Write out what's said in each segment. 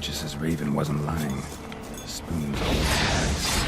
Regis' raven wasn't lying. Spoons all over the place.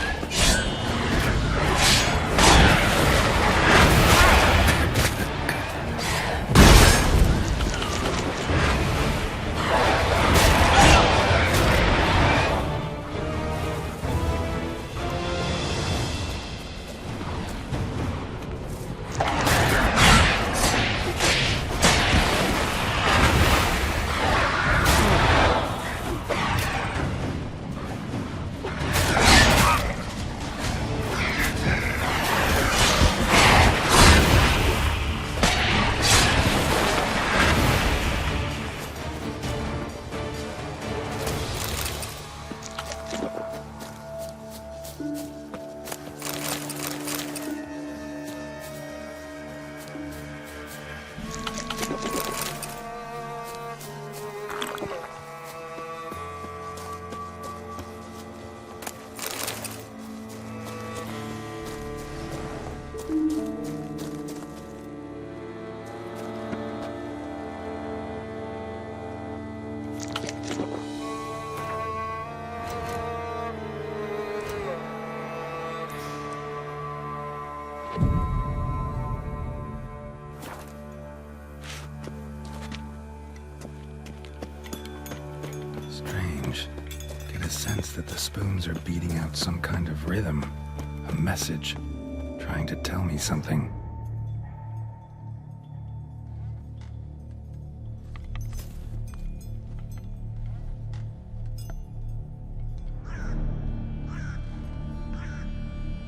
That the spoons are beating out some kind of rhythm, a message, trying to tell me something.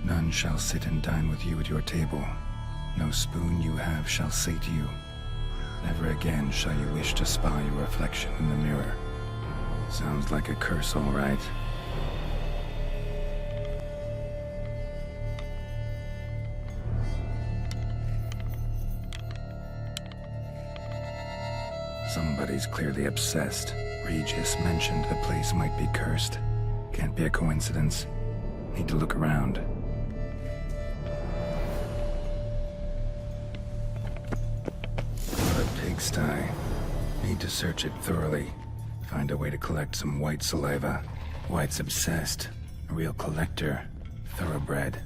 None shall sit and dine with you at your table. No spoon you have shall sate you. Never again shall you wish to spy your reflection in the mirror. Sounds like a curse, all right. Somebody's clearly obsessed. Regis mentioned the place might be cursed. Can't be a coincidence. Need to look around. What a pigsty. Need to search it thoroughly. Find a way to collect some white saliva. White's obsessed. A real collector. Thoroughbred.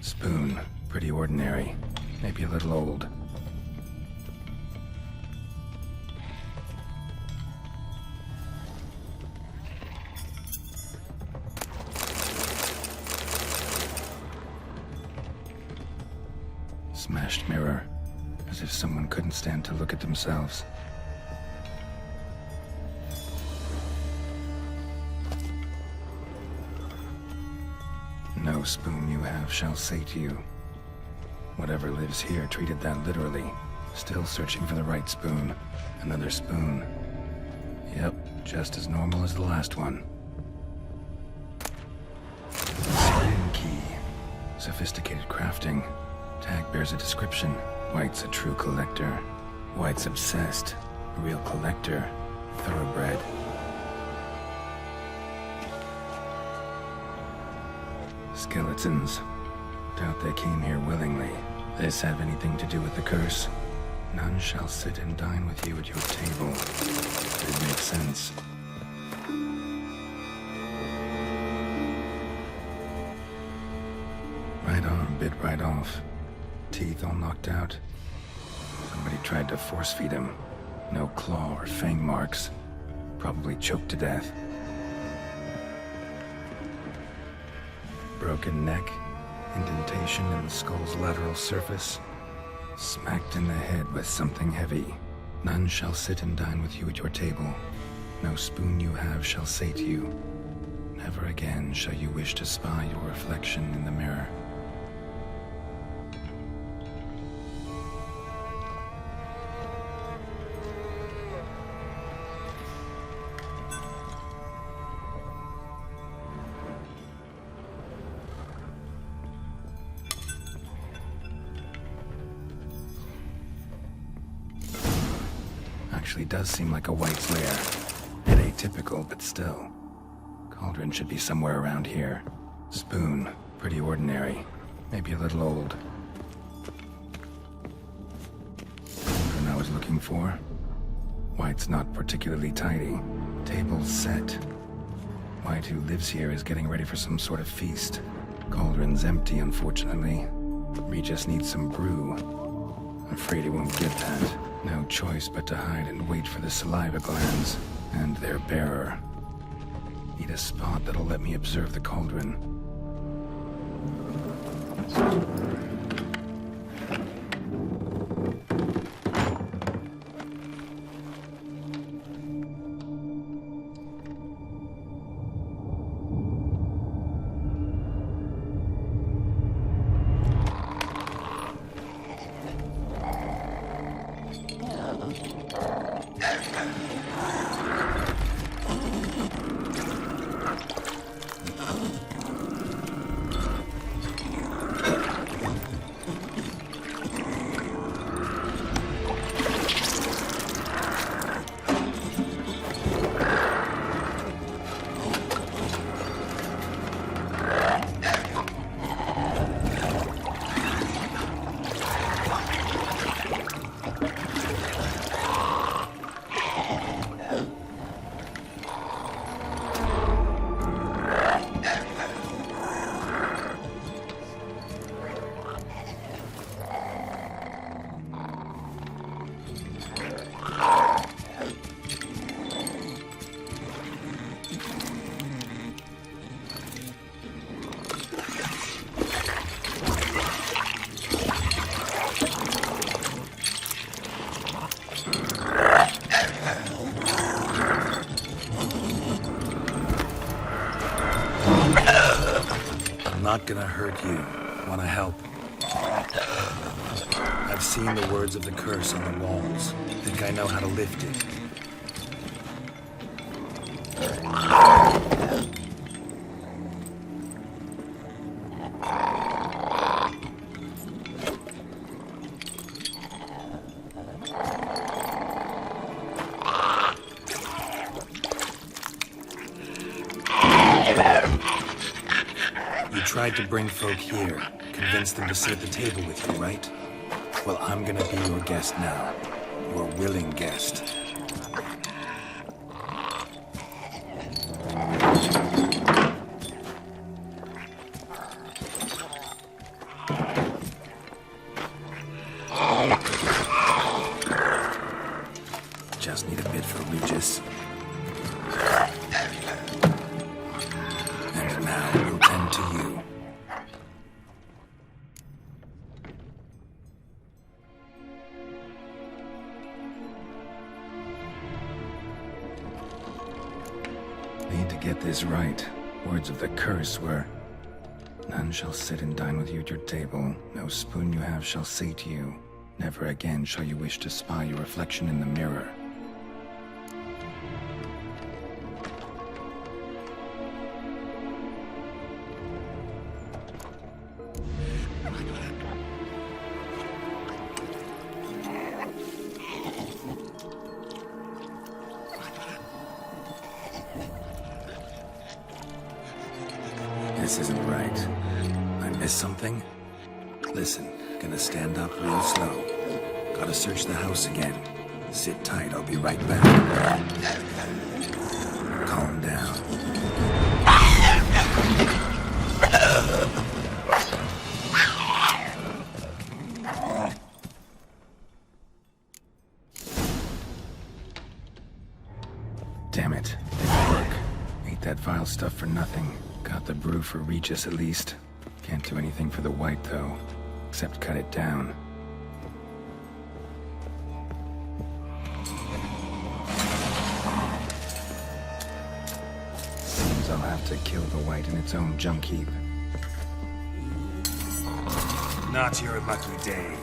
Spoon. Pretty ordinary. Maybe a little old. Smashed mirror. As if someone couldn't stand to look at themselves. No spoon you have shall sate you. Whatever lives here treated that literally. Still searching for the right spoon. Another spoon. Yep, just as normal as the last one. Skin key. Sophisticated crafting. Tag bears a description. White's a true collector. White's obsessed. A real collector. Thoroughbred. Skeletons. Doubt they came here willingly. This have anything to do with the curse? None shall sit and dine with you at your table. It makes sense. Right arm bit right off. Teeth all knocked out. Somebody tried to force feed him. No claw or fang marks. Probably choked to death. Broken neck, indentation in the skull's lateral surface. Smacked in the head with something heavy. None shall sit and dine with you at your table. No spoon you have shall sate you. Never again shall you wish to spy your reflection in the mirror. Actually does seem like a white's lair. Bit atypical, but still. Cauldron should be somewhere around here. Spoon, pretty ordinary. Maybe a little old. Cauldron I was looking for. White's not particularly tidy. Table's set. White, who lives here, is getting ready for some sort of feast. Cauldron's empty, unfortunately. Regis needs some brew. I'm afraid he won't get that. No choice but to hide and wait for the saliva glands and their bearer. Need a spot that'll let me observe the cauldron. Not gonna hurt you. Wanna help? I've seen the words of the curse on the walls. Think I know how to lift it. Tried to bring folk here, convince them to sit at the table with you, right? Well, I'm gonna be your guest now. Your willing guest. Just need a bit for Regis. And now we'll tend to you. Need to get this right. Words of the curse were, "None shall sit and dine with you at your table. No spoon you have shall sate you. Never again shall you wish to spy your reflection in the mirror." This isn't right. I missed something? Listen, gonna stand up real slow. Gotta search the house again. Sit tight, I'll be right back. Calm down. Damn it. Didn't work. Ate that vile stuff for nothing. Got the brew for Regis at least. Can't do anything for the white though, except cut it down. Seems I'll have to kill the white in its own junk heap. Not your lucky day.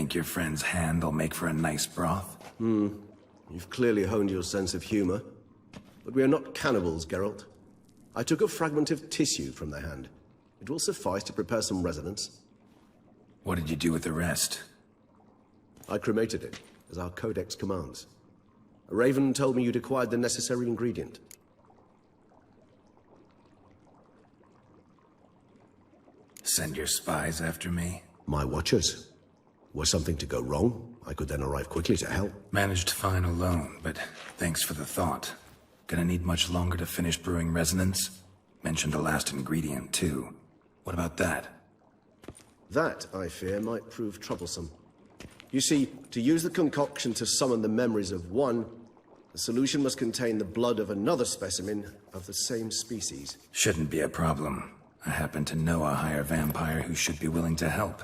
think your friend's hand will make for a nice broth? You've clearly honed your sense of humor. But we are not cannibals, Geralt. I took a fragment of tissue from the hand. It will suffice to prepare some resonance. What did you do with the rest? I cremated it, as our codex commands. A raven told me you'd acquired the necessary ingredient. Send your spies after me? My watchers. Were something to go wrong, I could then arrive quickly to help. Managed fine alone, but thanks for the thought. Gonna need much longer to finish brewing resonance? Mentioned the last ingredient, too. What about that? That, I fear, might prove troublesome. You see, to use the concoction to summon the memories of one, the solution must contain the blood of another specimen of the same species. Shouldn't be a problem. I happen to know a higher vampire who should be willing to help.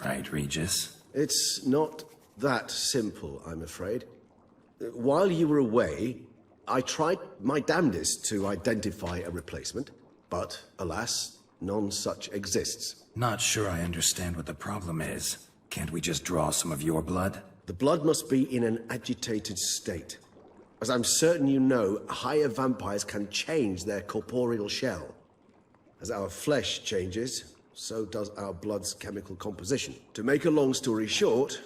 Right, Regis? It's not that simple, I'm afraid. While you were away, I tried my damnedest to identify a replacement, but alas, none such exists. Not sure I understand what the problem is. Can't we just draw some of your blood? The blood must be in an agitated state. As I'm certain you know, higher vampires can change their corporeal shell. As our flesh changes, so does our blood's chemical composition. To make a long story short,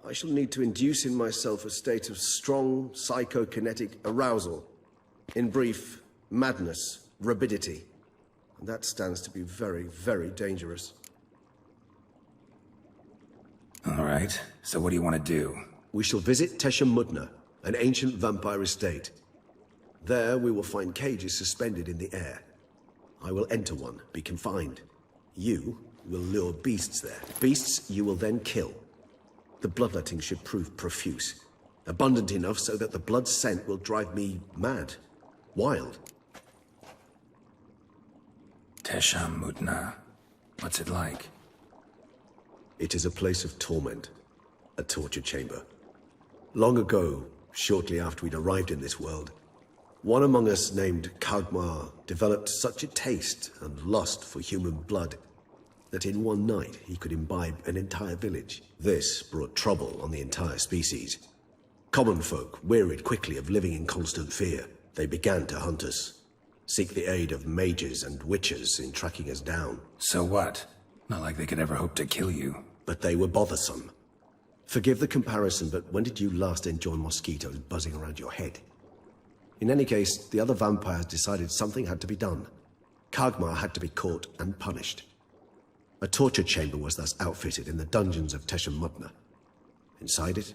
I shall need to induce in myself a state of strong psychokinetic arousal. In brief, madness, rabidity. And that stands to be very, very dangerous. All right, so what do you want to do? We shall visit Tesha Mudna, an ancient vampire estate. There we will find cages suspended in the air. I will enter one, be confined. You will lure beasts there. Beasts you will then kill. The bloodletting should prove profuse. Abundant enough so that the blood scent will drive me mad. Wild. Tesha Mudna. What's it like? It is a place of torment. A torture chamber. Long ago, shortly after we'd arrived in this world, one among us named Kagmar developed such a taste and lust for human blood that in one night he could imbibe an entire village. This brought trouble on the entire species. Common folk wearied quickly of living in constant fear. They began to hunt us, seek the aid of mages and witches in tracking us down. So what? Not like they could ever hope to kill you. But they were bothersome. Forgive the comparison, but when did you last enjoy mosquitoes buzzing around your head? In any case, the other vampires decided something had to be done. Kagmar had to be caught and punished. A torture chamber was thus outfitted in the dungeons of Tesha Mudna. Inside it,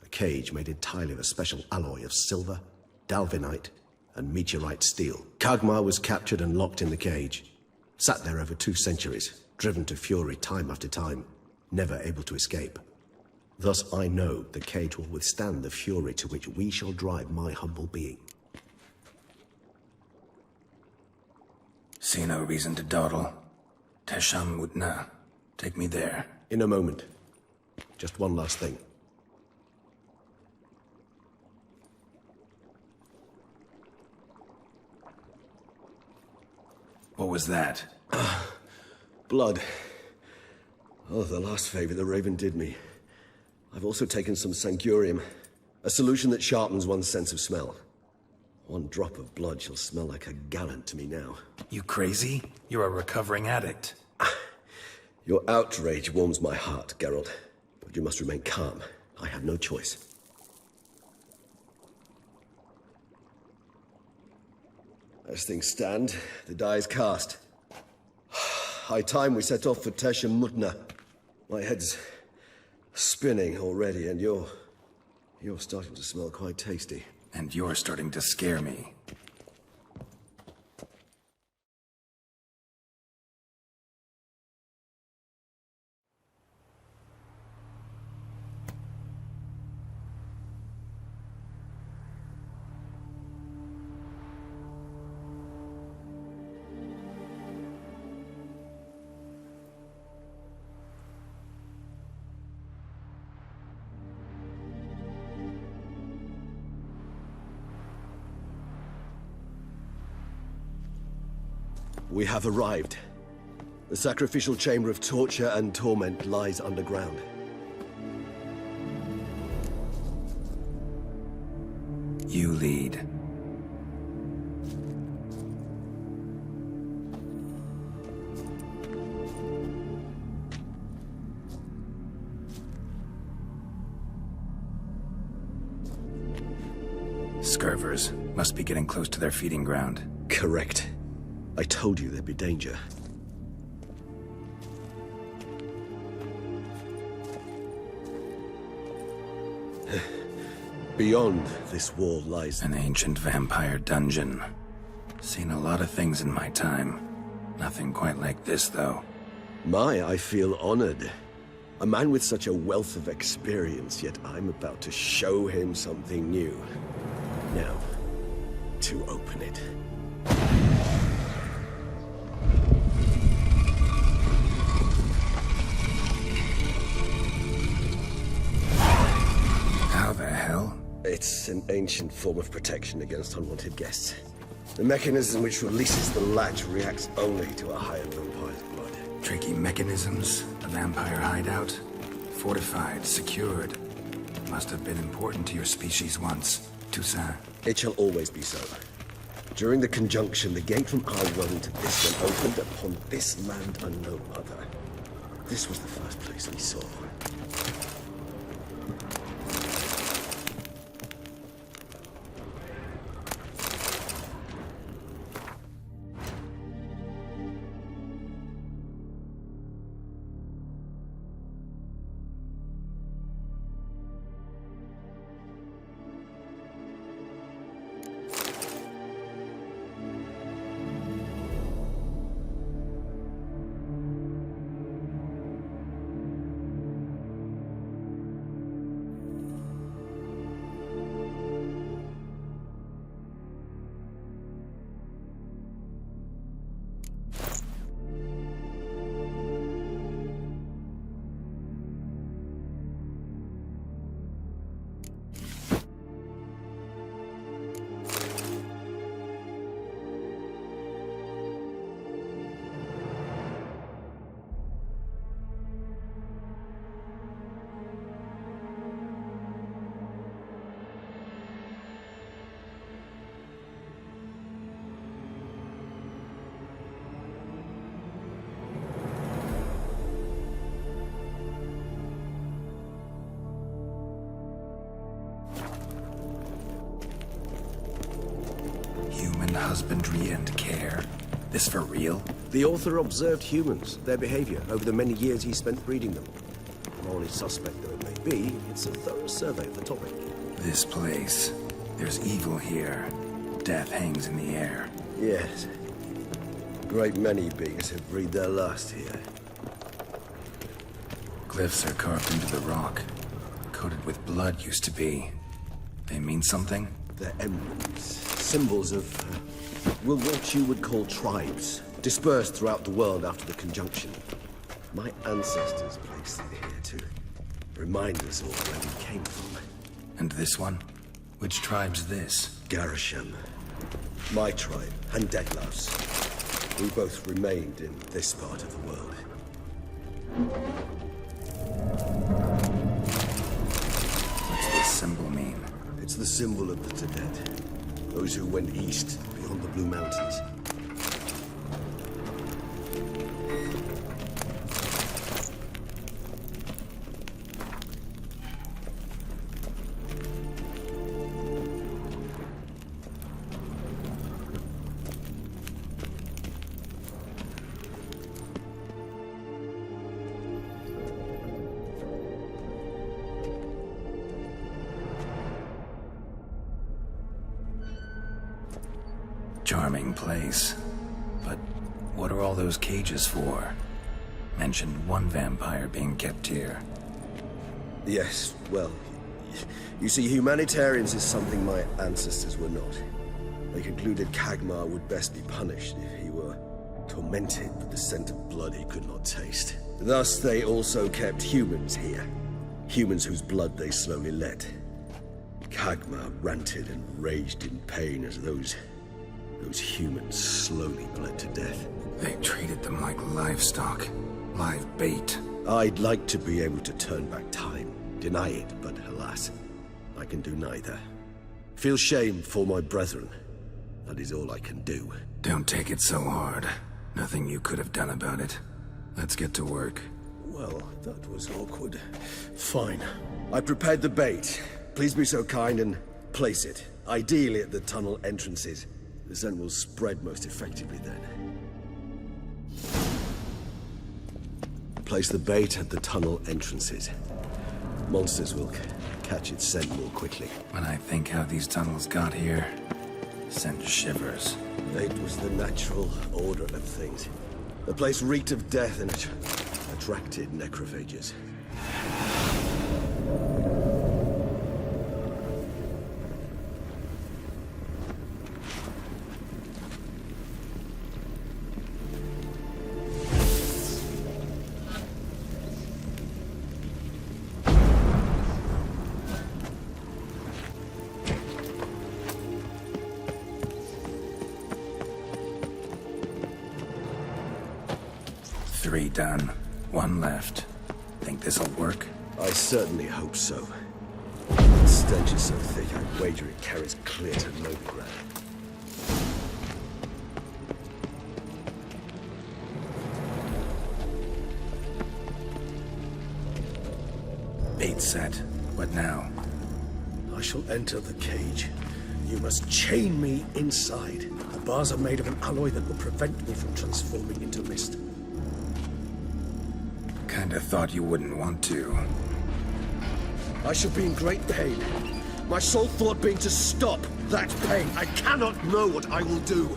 a cage made entirely of a special alloy of silver, dalvinite, and meteorite steel. Kagmar was captured and locked in the cage. Sat there over 2 centuries, driven to fury time after time, never able to escape. Thus I know the cage will withstand the fury to which we shall drive my humble being. See no reason to dawdle. Tesha Mudna. Take me there. In a moment. Just one last thing. What was that? Blood. Oh, the last favor the Raven did me. I've also taken some Sangurium, a solution that sharpens one's sense of smell. One drop of blood shall smell like a gallon to me now. You crazy? You're a recovering addict. Your outrage warms my heart, Geralt. But you must remain calm. I have no choice. As things stand, the die is cast. High time we set off for Tesha Mudna. My head's spinning already, and you're starting to smell quite tasty. And you're starting to scare me. We have arrived. The sacrificial chamber of torture and torment lies underground. You lead. Scurvers. Must be getting close to their feeding ground. Correct. I told you there'd be danger. Beyond this wall lies An ancient vampire dungeon. Seen a lot of things in my time. Nothing quite like this, though. I feel honored. A man with such a wealth of experience, yet I'm about to show him something new. Now, to open it. How the hell? It's an ancient form of protection against unwanted guests. The mechanism which releases the latch reacts only to a higher vampire's blood. Tricky mechanisms, a vampire hideout. Fortified, secured. Must have been important to your species once, Toussaint. It shall always be so. During the conjunction, the gate from our realm to this one opened upon this land and no other. This was the first place we saw. Husbandry and care. This for real? The author observed humans, their behavior, over the many years he spent breeding them. Morally suspect though it may be, it's a thorough survey of the topic. This place. There's evil here. Death hangs in the air. Yes. A great many beings have breathed their last here. Glyphs are carved into the rock. Coated with blood used to be. They mean something? They're emblems. Symbols of, what you would call tribes, dispersed throughout the world after the conjunction. My ancestors placed it here to remind us all where we came from. And this one? Which tribe's this? Garisham. My tribe, and DETTLAFF's. We both remained in this part of the world. What's this symbol mean? It's the symbol of the Dead. Those who went east, beyond the Blue Mountains. Charming place. But what are all those cages for? Mentioned one vampire being kept here. Yes, well, you see, humanitarians is something my ancestors were not. They concluded Kagmar would best be punished if he were tormented with the scent of blood he could not taste. Thus, they also kept humans here. Humans whose blood they slowly let. Kagmar ranted and raged in pain as those humans slowly bled to death. They treated them like livestock. Live bait. I'd like to be able to turn back time, deny it, but alas, I can do neither. Feel shame for my brethren. That is all I can do. Don't take it so hard. Nothing you could have done about it. Let's get to work. Well, that was awkward. Fine. I prepared the bait. Please be so kind and place it. Ideally at the tunnel entrances. The scent will spread most effectively then. Place the bait at the tunnel entrances. Monsters will catch its scent more quickly. When I think how these tunnels got here, send shivers. It was the natural order of things. The place reeked of death and it attracted necrophages. Three done. One left. Think this'll work? I certainly hope so. The stench is so thick, I wager it carries clear to Beauclair. Bait set. What now? I shall enter the cage. You must chain me inside. The bars are made of an alloy that will prevent me from transforming into mist. Kinda thought you wouldn't want to. I shall be in great pain. My sole thought being to stop that pain. I cannot know what I will do.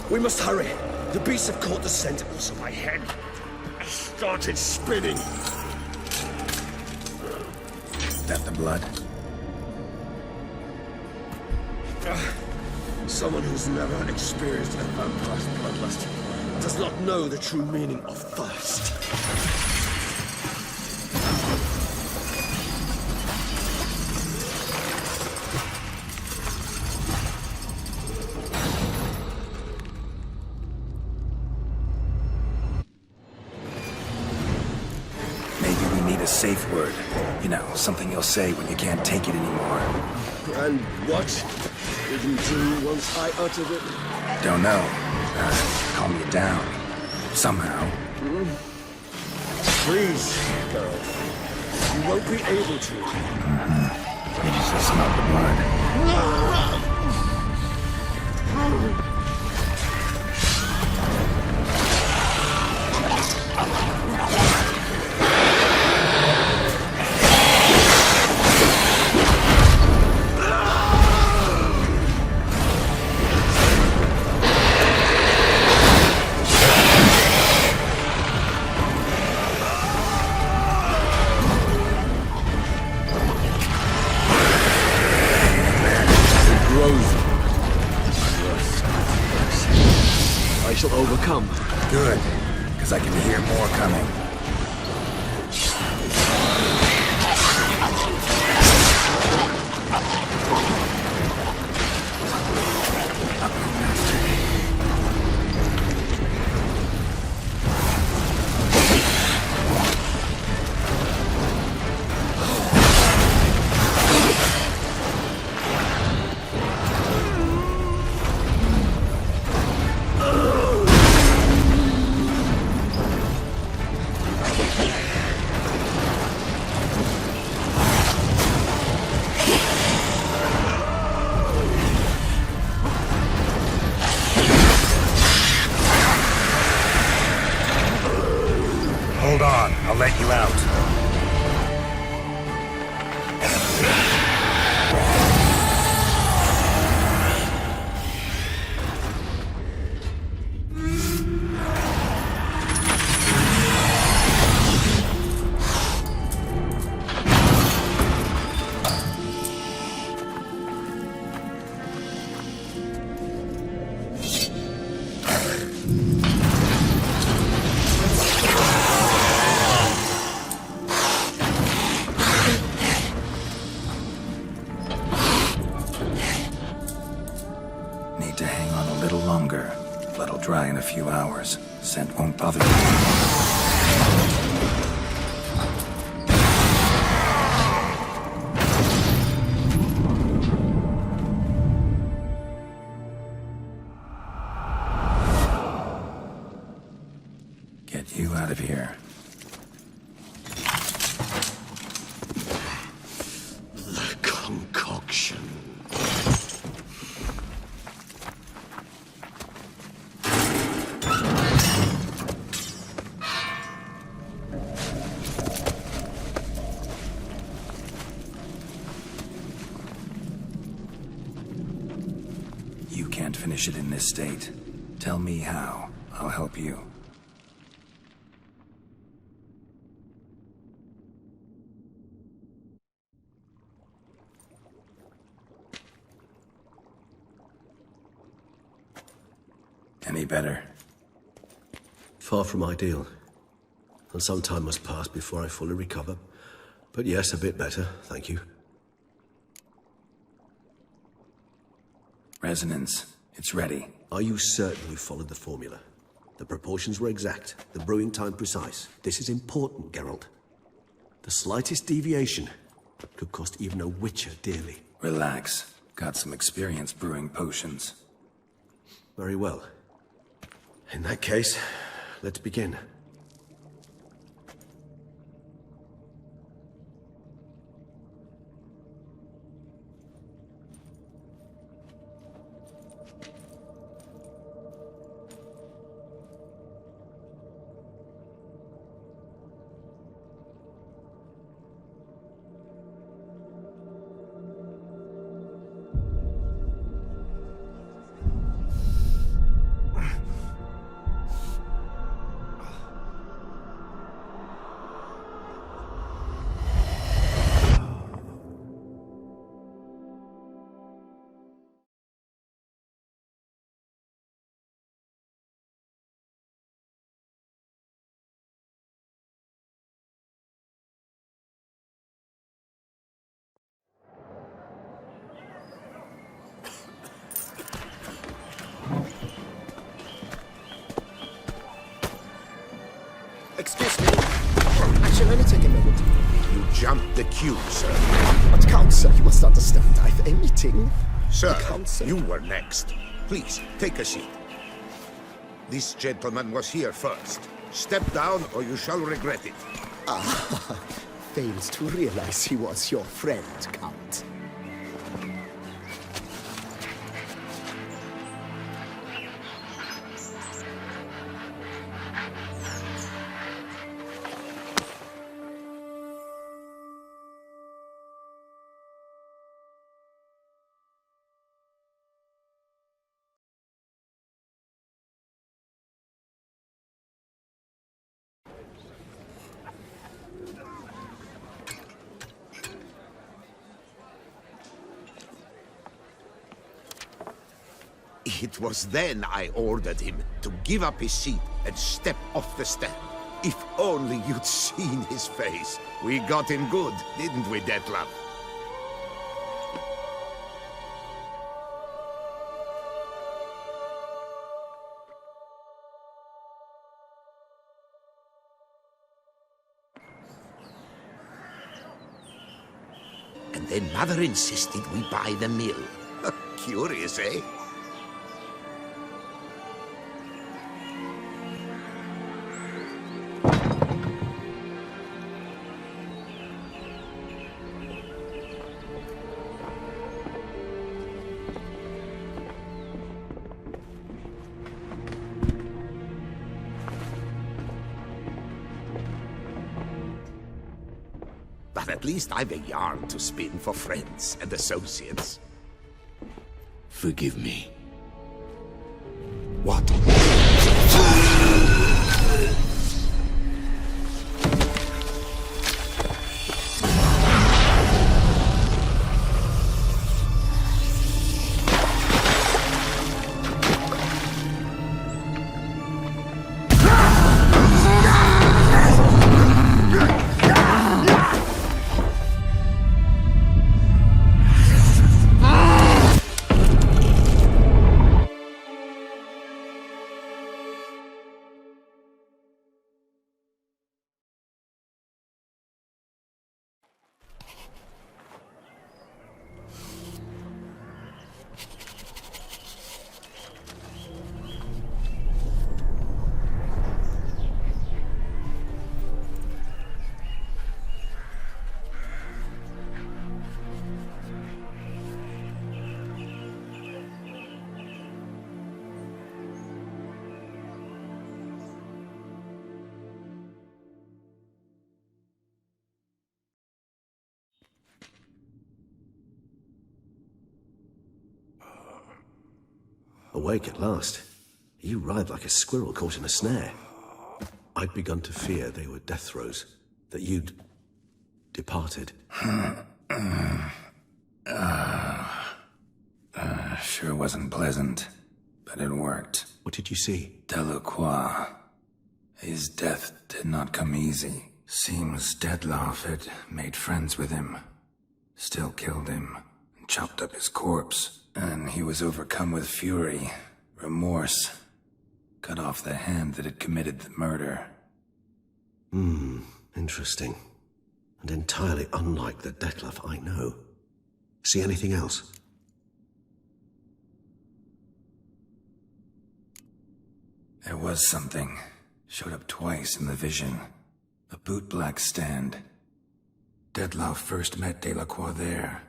We must hurry. The beasts have caught the scent, also my head. I started spinning. That the blood? Someone who's never experienced a vampire's bloodlust does not know the true meaning of thirst. Maybe we need a safe word. You know, something you'll say when you can't take it anymore. And what did you do once I uttered it? Don't know. Calm you down. Somehow. Please, Geralt. You won't be able to. You just smell the blood. I shall overcome. Good, because I can hear more coming. Hold on, I'll let you out. Need to hang on a little longer. Blood'll dry in a few hours. Scent won't bother you. Get you out of here. The concoction. You can't finish it in this state. Tell me how. I'll help you. Any better? Far from ideal. And some time must pass before I fully recover. But yes, a bit better, thank you. Resonance. It's ready. Are you certain you followed the formula? The proportions were exact, the brewing time precise. This is important, Geralt. The slightest deviation could cost even a witcher dearly. Relax. Got some experience brewing potions. Very well. In that case, let's begin. Excuse me. I shall only take a moment. You jumped the queue, sir. But Count, sir, you must understand. I've a meeting. Sir, Count, sir. you were next. Please, take a seat. This gentleman was here first. Step down or you shall regret it. Fails to realize he was your friend, Count. It was then I ordered him to give up his seat and step off the stand. If only you'd seen his face. We got him good, didn't we, DETTLAFF? And then Mother insisted we buy the mill. Curious, eh? But at least I've a yarn to spin for friends and associates. Forgive me. What? awake at last. You writhed like a squirrel caught in a snare. I'd begun to fear they were death throes, that you'd departed. Sure wasn't pleasant, but it worked. What did you see? Delacroix. His death did not come easy. Seems DETTLAFF had made friends with him. Still killed him, and chopped up his corpse. And he was overcome with fury, remorse. Cut off the hand that had committed the murder. Interesting. And entirely unlike the DETTLAFF I know. See anything else? There was something. Showed up twice in the vision. A bootblack stand. DETTLAFF first met Delacroix there.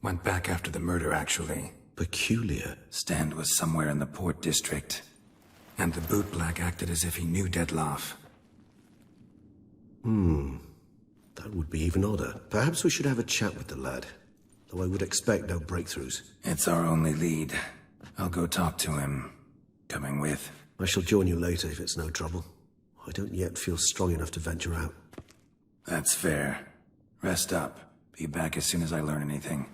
Went back after the murder, actually. Peculiar. Stand was somewhere in the port district. And the bootblack acted as if he knew DETTLAFF. That would be even odder. Perhaps we should have a chat with the lad. Though I would expect no breakthroughs. It's our only lead. I'll go talk to him. Coming with. I shall join you later if it's no trouble. I don't yet feel strong enough to venture out. That's fair. Rest up. Be back as soon as I learn anything.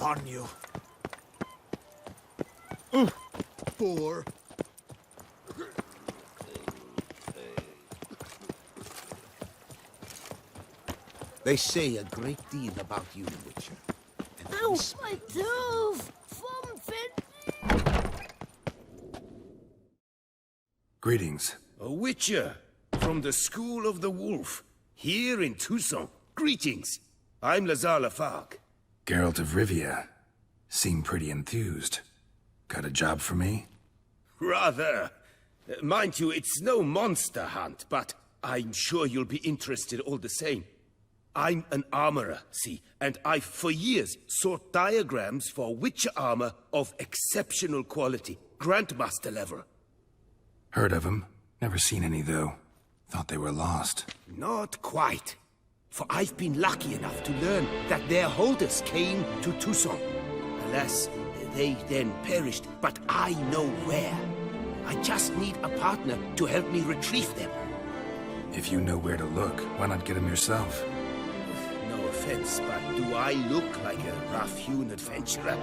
On you. Poor. They say a great deal about you, Witcher. Ow, my tooth! Greetings. A Witcher from the School of the Wolf, here in Toussaint. Greetings. I'm Lazar Lafargue. Geralt of Rivia. Seem pretty enthused. Got a job for me? Rather. Mind you, it's no monster hunt, but I'm sure you'll be interested all the same. I'm an armorer, see, and I've for years sought diagrams for Witcher armor of exceptional quality, Grandmaster level. Heard of them. Never seen any, though. Thought they were lost. Not quite. For I've been lucky enough to learn that their holders came to Toussaint. Alas, they then perished, but I know where. I just need a partner to help me retrieve them. If you know where to look, why not get them yourself? No offense, but do I look like a rough-hewn adventurer?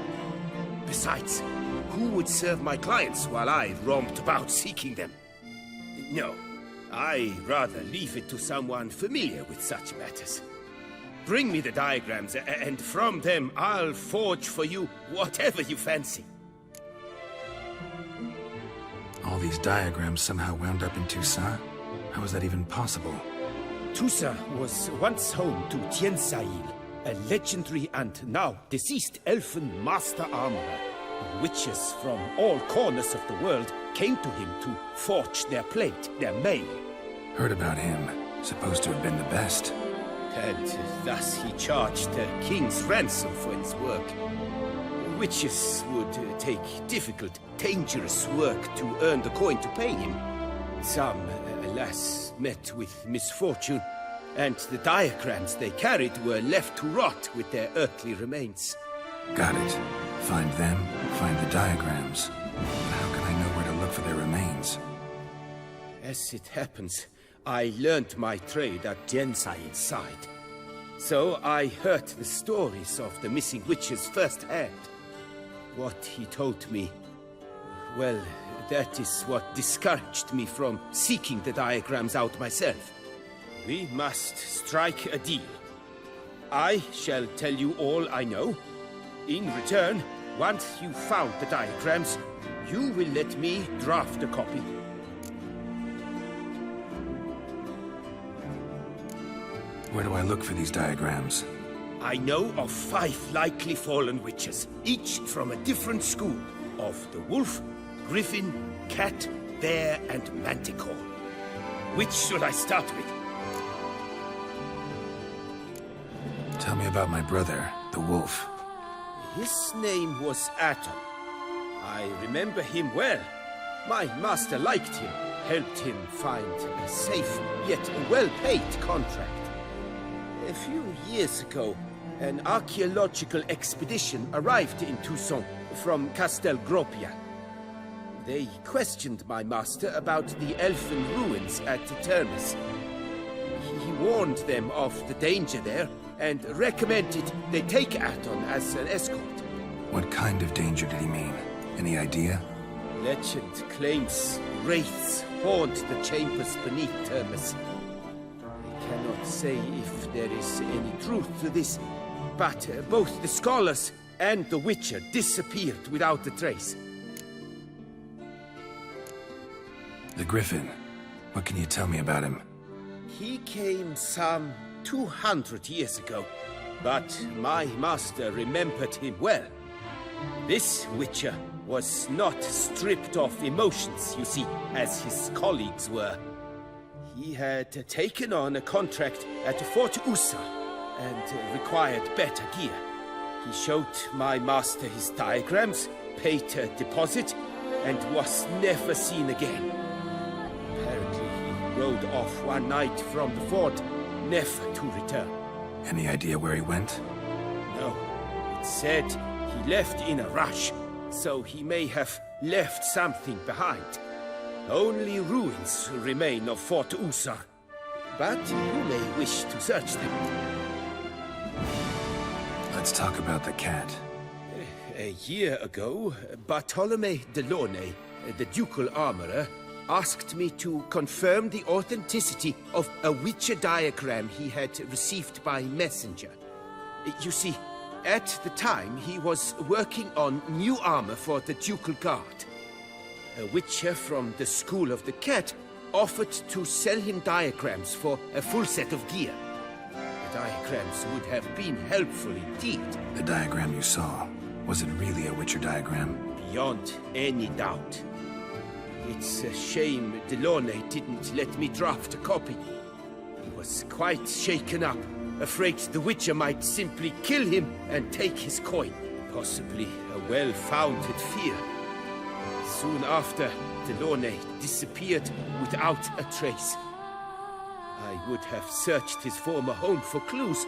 Besides, who would serve my clients while I roamed about seeking them? No, I rather leave it to someone familiar with such matters. Bring me the diagrams, and from them I'll forge for you whatever you fancy. All these diagrams somehow wound up in Toussaint? How is that even possible? Toussaint was once home to Toussaint, a legendary and now deceased elfin master armorer. Witches from all corners of the world came to him to forge their plate, their mail. Heard about him. Supposed to have been the best. And thus he charged the king's ransom for his work. Witches would take difficult, dangerous work to earn the coin to pay him. Some, alas, met with misfortune, and the diagrams they carried were left to rot with their earthly remains. Got it. Find them, find the diagrams. But how can I know where to look for their remains? As it happens, I learned my trade at Toussaint's side. So I heard the stories of the missing witches firsthand. What he told me, well, that is what discouraged me from seeking the diagrams out myself. We must strike a deal. I shall tell you all I know. In return, once you've found the diagrams, you will let me draft a copy. Where do I look for these diagrams? I know of 5 likely fallen witches, each from a different school of the wolf, griffin, cat, bear, and manticore. Which should I start with? Tell me about my brother, the wolf. His name was Atom. I remember him well. My master liked him, helped him find a safe yet well-paid contract. A few years ago, an archaeological expedition arrived in Toussaint from Castel Gropia. They questioned my master about the elfin ruins at Termis. He warned them of the danger there and recommended they take Aton as an escort. What kind of danger did he mean? Any idea? Legend claims wraiths haunt the chambers beneath Termus. I cannot say if there is any truth to this, but both the scholars and the Witcher disappeared without a trace. The Griffin. What can you tell me about him? He came some 200 years ago, but my master remembered him well. This Witcher was not stripped of emotions, you see, as his colleagues were. He had taken on a contract at Fort Usa and required better gear. He showed my master his diagrams, paid a deposit, and was never seen again. Apparently, he rode off one night from the fort, never to return. Any idea where he went? No, it said he left in a rush, so he may have left something behind. Only ruins remain of Fort Usa, but you may wish to search them. Let's talk about the cat. A year ago, Bartolome de Launay, the ducal armorer, asked me to confirm the authenticity of a Witcher diagram he had received by messenger. You see, at the time he was working on new armor for the ducal guard. A Witcher from the School of the Cat offered to sell him diagrams for a full set of gear. The diagrams would have been helpful indeed. The diagram you saw, was it really a Witcher diagram? Beyond any doubt. It's a shame Delaunay didn't let me draft a copy. He was quite shaken up, afraid the Witcher might simply kill him and take his coin. Possibly a well-founded fear. Soon after, Delaunay disappeared without a trace. I would have searched his former home for clues,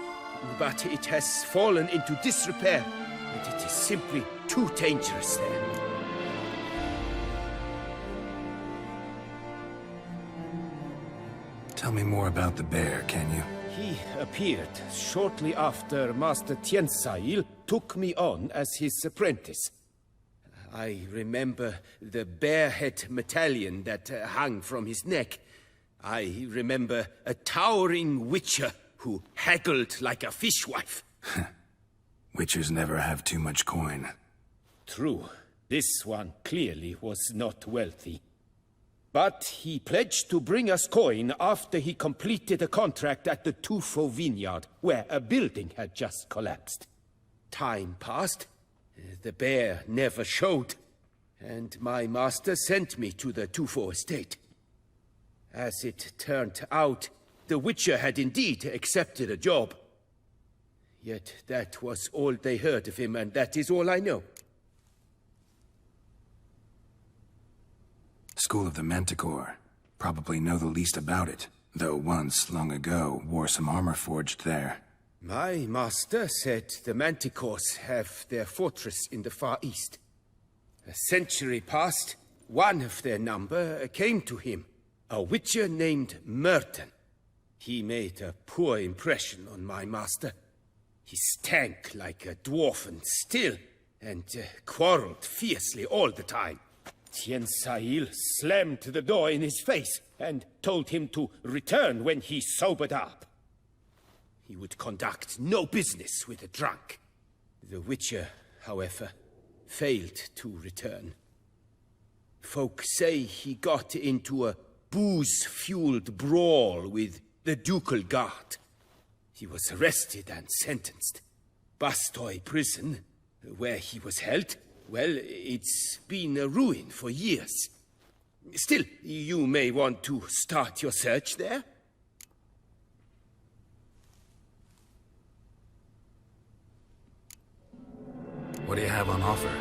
but it has fallen into disrepair, and it is simply too dangerous there. Tell me more about the bear, can you? He appeared shortly after Master Tiensail took me on as his apprentice. I remember the bear-head medallion that hung from his neck. I remember a towering Witcher who haggled like a fishwife. Witchers never have too much coin. True. This one clearly was not wealthy. But he pledged to bring us coin after he completed a contract at the Tufo vineyard, where a building had just collapsed. Time passed. The bear never showed, and my master sent me to the Tufo estate. As it turned out, the Witcher had indeed accepted a job. Yet that was all they heard of him, and that is all I know. School of the Manticore. Probably know the least about it, though once, long ago, wore some armor forged there. My master said the Manticores have their fortress in the Far East. A century past, one of their number came to him, a Witcher named Milton. He made a poor impression on my master. He stank like a dwarfen still, and quarreled fiercely all the time. Tiensail slammed the door in his face and told him to return when he sobered up. He would conduct no business with a drunk. The Witcher, however, failed to return. Folk say he got into a booze-fueled brawl with the ducal guard. He was arrested and sentenced. Bastoy prison, where he was held, well, it's been a ruin for years. Still, you may want to start your search there. What do you have on offer?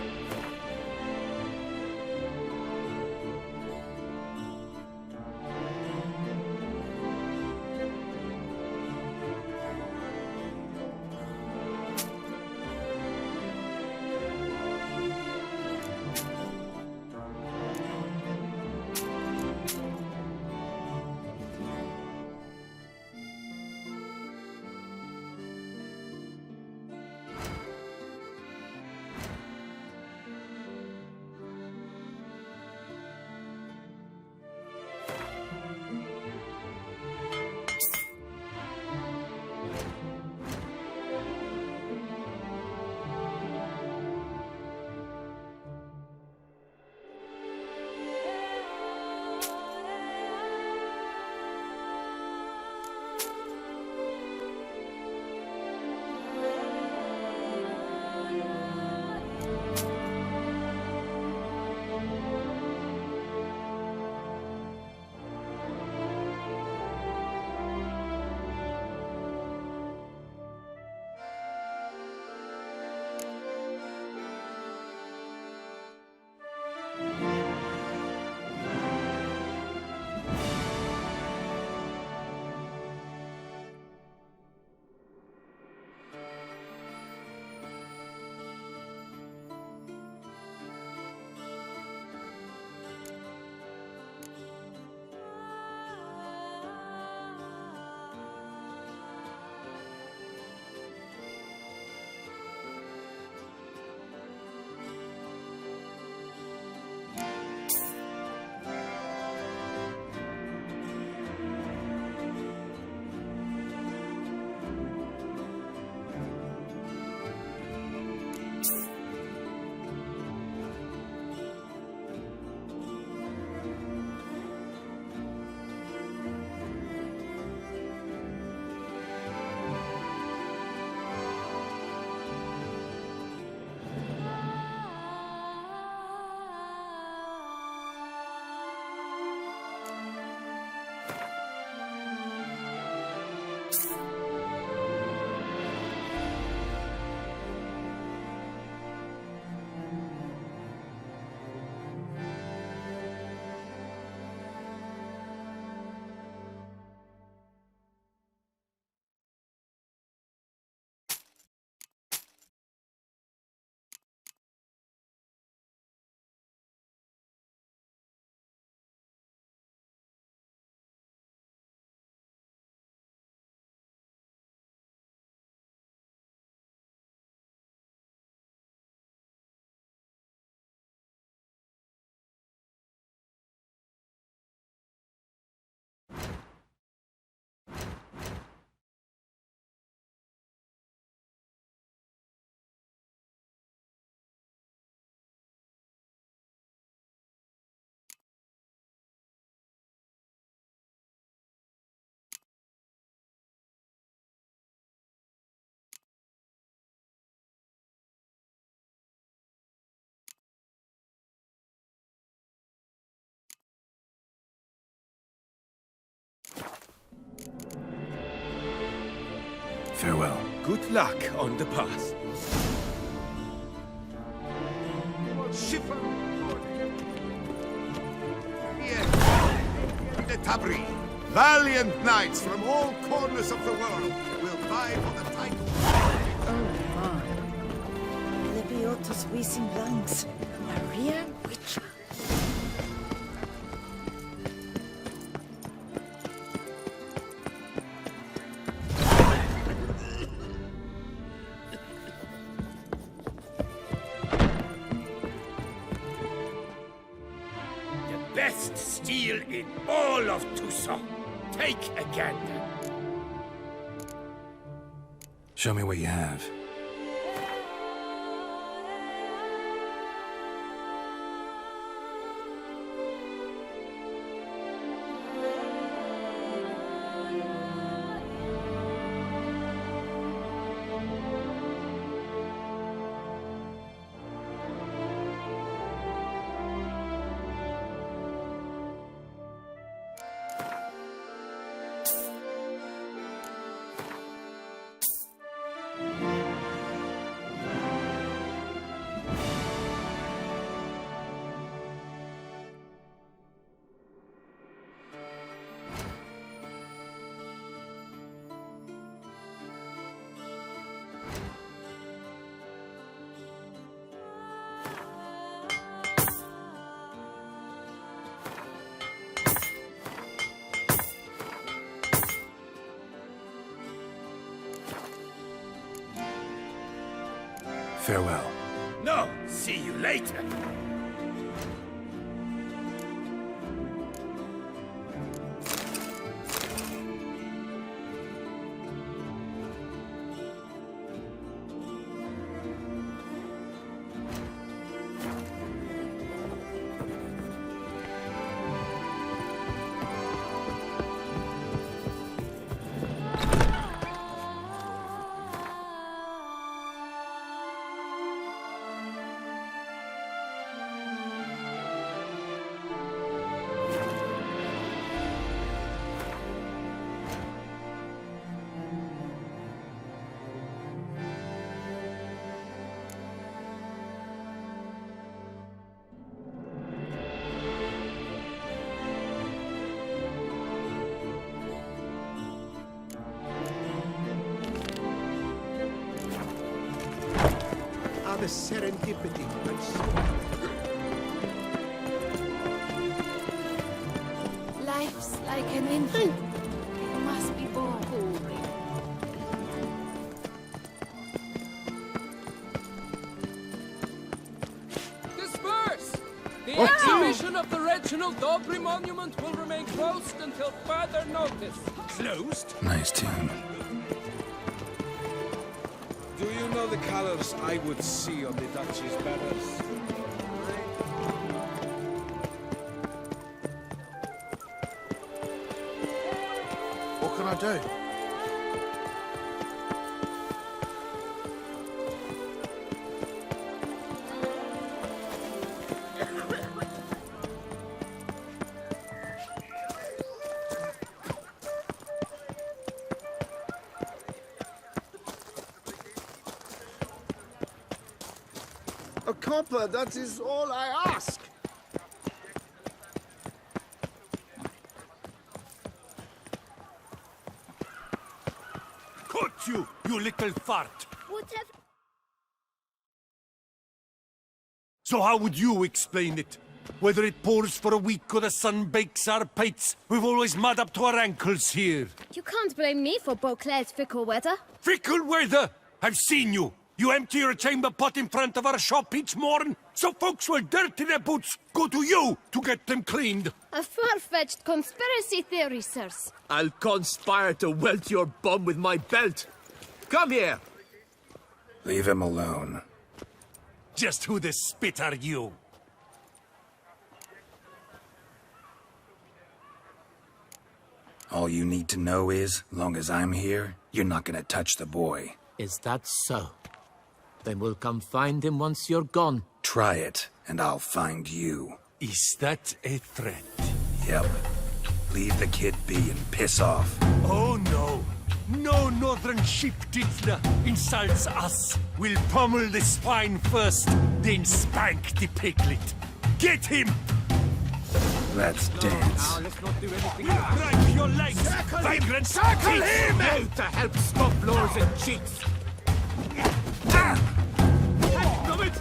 Farewell. Good luck on the path. Schiffer! Yes. The Tabri. Valiant knights from all corners of the world will vie for the title. Oh my. Lebiotus Wiesing Langs. Maria Witcher. Best steel in all of Toussaint. Take a gander. Show me what you have. Farewell. No, see you later. The serendipity. Life's like an infant. It must be born boring. Disperse! The exhibition of the Reginald Dobry monument will remain closed until further notice. Closed? Nice tune. Do you know the colors I would see on the Duchy's banners? What can I do? A copper, that is all I ask. Cut you little fart! Whatever. So how would you explain it? Whether it pours for a week or the sun bakes our pates, we've always mud up to our ankles here. You can't blame me for Beauclair's fickle weather. Fickle weather! I've seen you! You empty your chamber pot in front of our shop each morn, so folks will dirty their boots, go to you to get them cleaned. A far-fetched conspiracy theory, sirs. I'll conspire to welt your bum with my belt. Come here. Leave him alone. Just who the spit are you? All you need to know is, long as I'm here, you're not gonna touch the boy. Is that so? Then we'll come find him once you're gone. Try it, and I'll find you. Is that a threat? Yep. Leave the kid be and piss off. Oh no! No northern sheep diddler insults us. We'll pummel the swine first, then spank the piglet. Get him! Let's dance. Let's not do anything. We'll break your legs, vagrant! Circle him! Out to help stop lords and cheats. Stop it!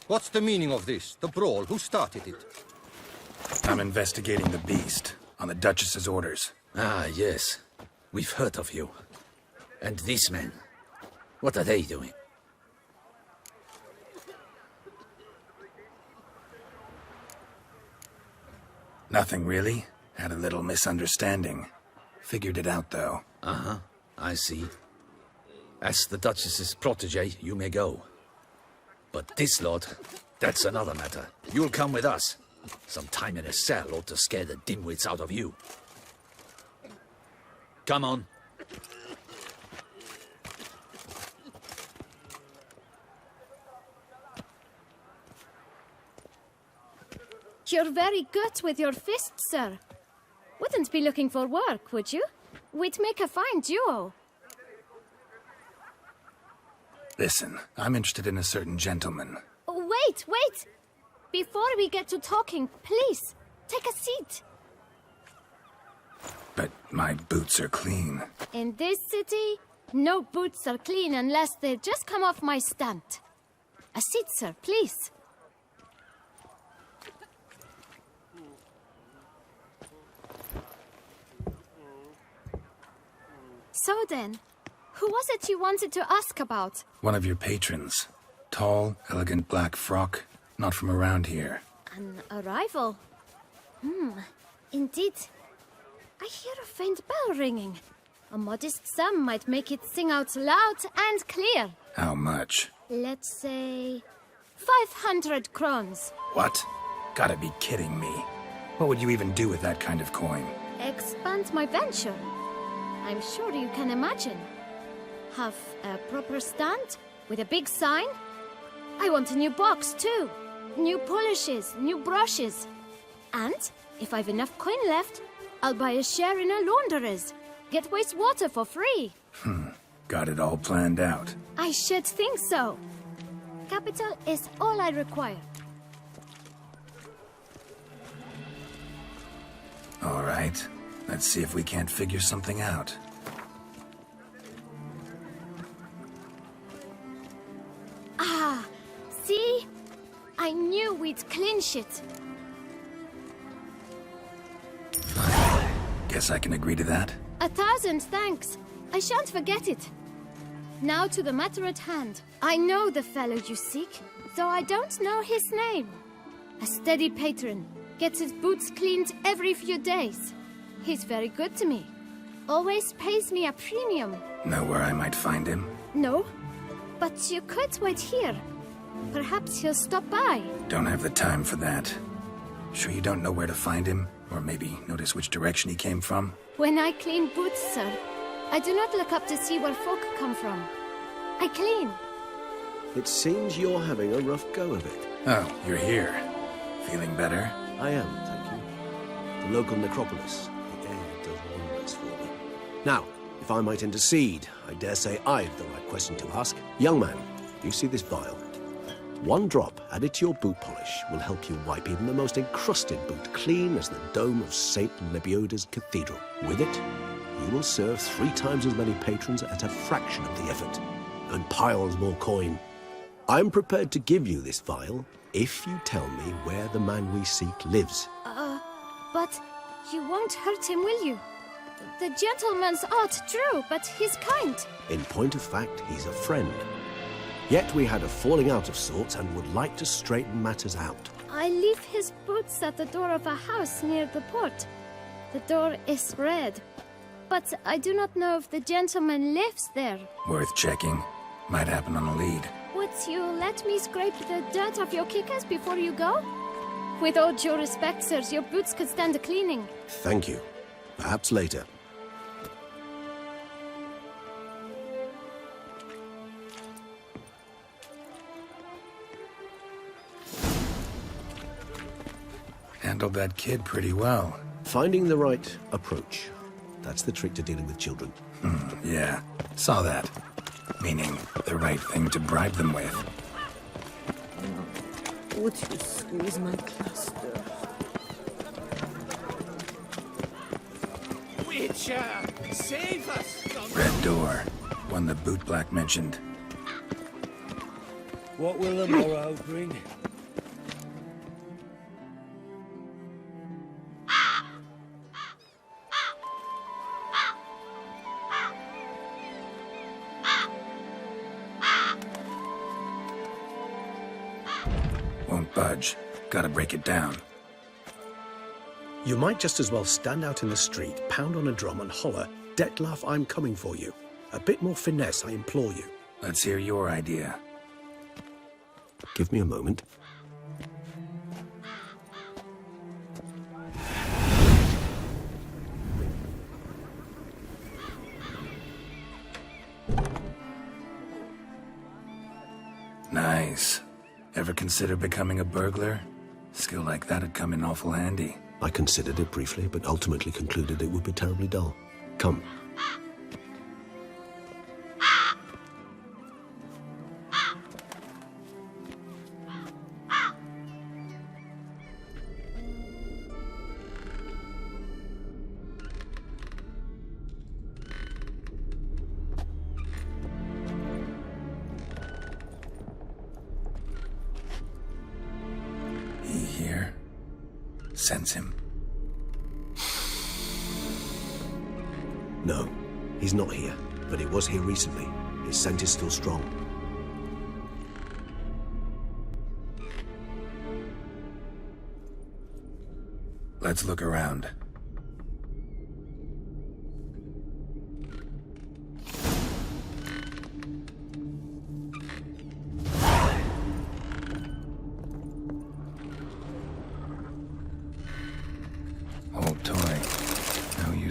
What's the meaning of this? The brawl? Who started it? I'm investigating the beast, on the Duchess's orders. Ah, yes. We've heard of you. And these men, what are they doing? Nothing really. Had a little misunderstanding. Figured it out, though. Uh-huh, I see. As the Duchess's protege, you may go. But this lot, that's another matter. You'll come with us. Some time in a cell ought to scare the dimwits out of you. Come on. You're very good with your fists, sir. Wouldn't be looking for work, would you? We'd make a fine duo. Listen, I'm interested in a certain gentleman. Wait, wait! Before we get to talking, please, take a seat. But my boots are clean. In this city, no boots are clean unless they just come off my stand. A seat, sir, please. So then, who was it you wanted to ask about? One of your patrons. Tall, elegant black frock. Not from around here. An arrival? Indeed. I hear a faint bell ringing. A modest sum might make it sing out loud and clear. How much? Let's say 500 crowns. What? Gotta be kidding me. What would you even do with that kind of coin? Expand my venture. I'm sure you can imagine. Have a proper stand with a big sign. I want a new box too. New polishes, new brushes. And if I've enough coin left, I'll buy a share in a launderer's. Get wastewater for free. Got it all planned out. I should think so. Capital is all I require. All right. Let's see if we can't figure something out. Ah, see? I knew we'd clinch it. Fine. Guess I can agree to that. 1,000 thanks. I shan't forget it. Now to the matter at hand. I know the fellow you seek, though I don't know his name. A steady patron. Gets his boots cleaned every few days. He's very good to me. Always pays me a premium. Know where I might find him? No, but you could wait here. Perhaps he'll stop by. Don't have the time for that. Sure you don't know where to find him? Or maybe notice which direction he came from? When I clean boots, sir, I do not look up to see where folk come from. I clean. It seems you're having a rough go of it. Oh, you're here. Feeling better? I am, thank you. The local necropolis. The air does wonders for me. Now, if I might intercede, I dare say I've the right question to ask. Young man, you see this vial? One drop added to your boot polish will help you wipe even the most encrusted boot clean as the dome of St. Lebioda's cathedral. With it, you will serve 3 times as many patrons at a fraction of the effort, and piles more coin. I'm prepared to give you this vial if you tell me where the man we seek lives. But you won't hurt him, will you? The gentleman's art, true, but he's kind. In point of fact, he's a friend. Yet we had a falling out of sorts and would like to straighten matters out. I leave his boots at the door of a house near the port. The door is red, but I do not know if the gentleman lives there. Worth checking. Might happen on a lead. Would perhaps you let me scrape the dirt off your kickers before you go? With all due respect, sirs, your boots could stand a cleaning. Thank you. Perhaps later. Handled that kid pretty well. Finding the right approach. That's the trick to dealing with children. Yeah, saw that. Meaning, the right thing to bribe them with. Would you squeeze my cluster? Witcher, save us! Red door. One the boot black mentioned. What will the morrow bring? Won't budge. Gotta break it down. You might just as well stand out in the street, pound on a drum and holler, "Dettlaff, I'm coming for you." A bit more finesse, I implore you. Let's hear your idea. Give me a moment. Nice. Ever consider becoming a burglar? Skill like that'd come in awful handy. I considered it briefly, but ultimately concluded it would be terribly dull. Come. Sense him? No, he's not here, but he was here recently. His scent is still strong. Let's look around.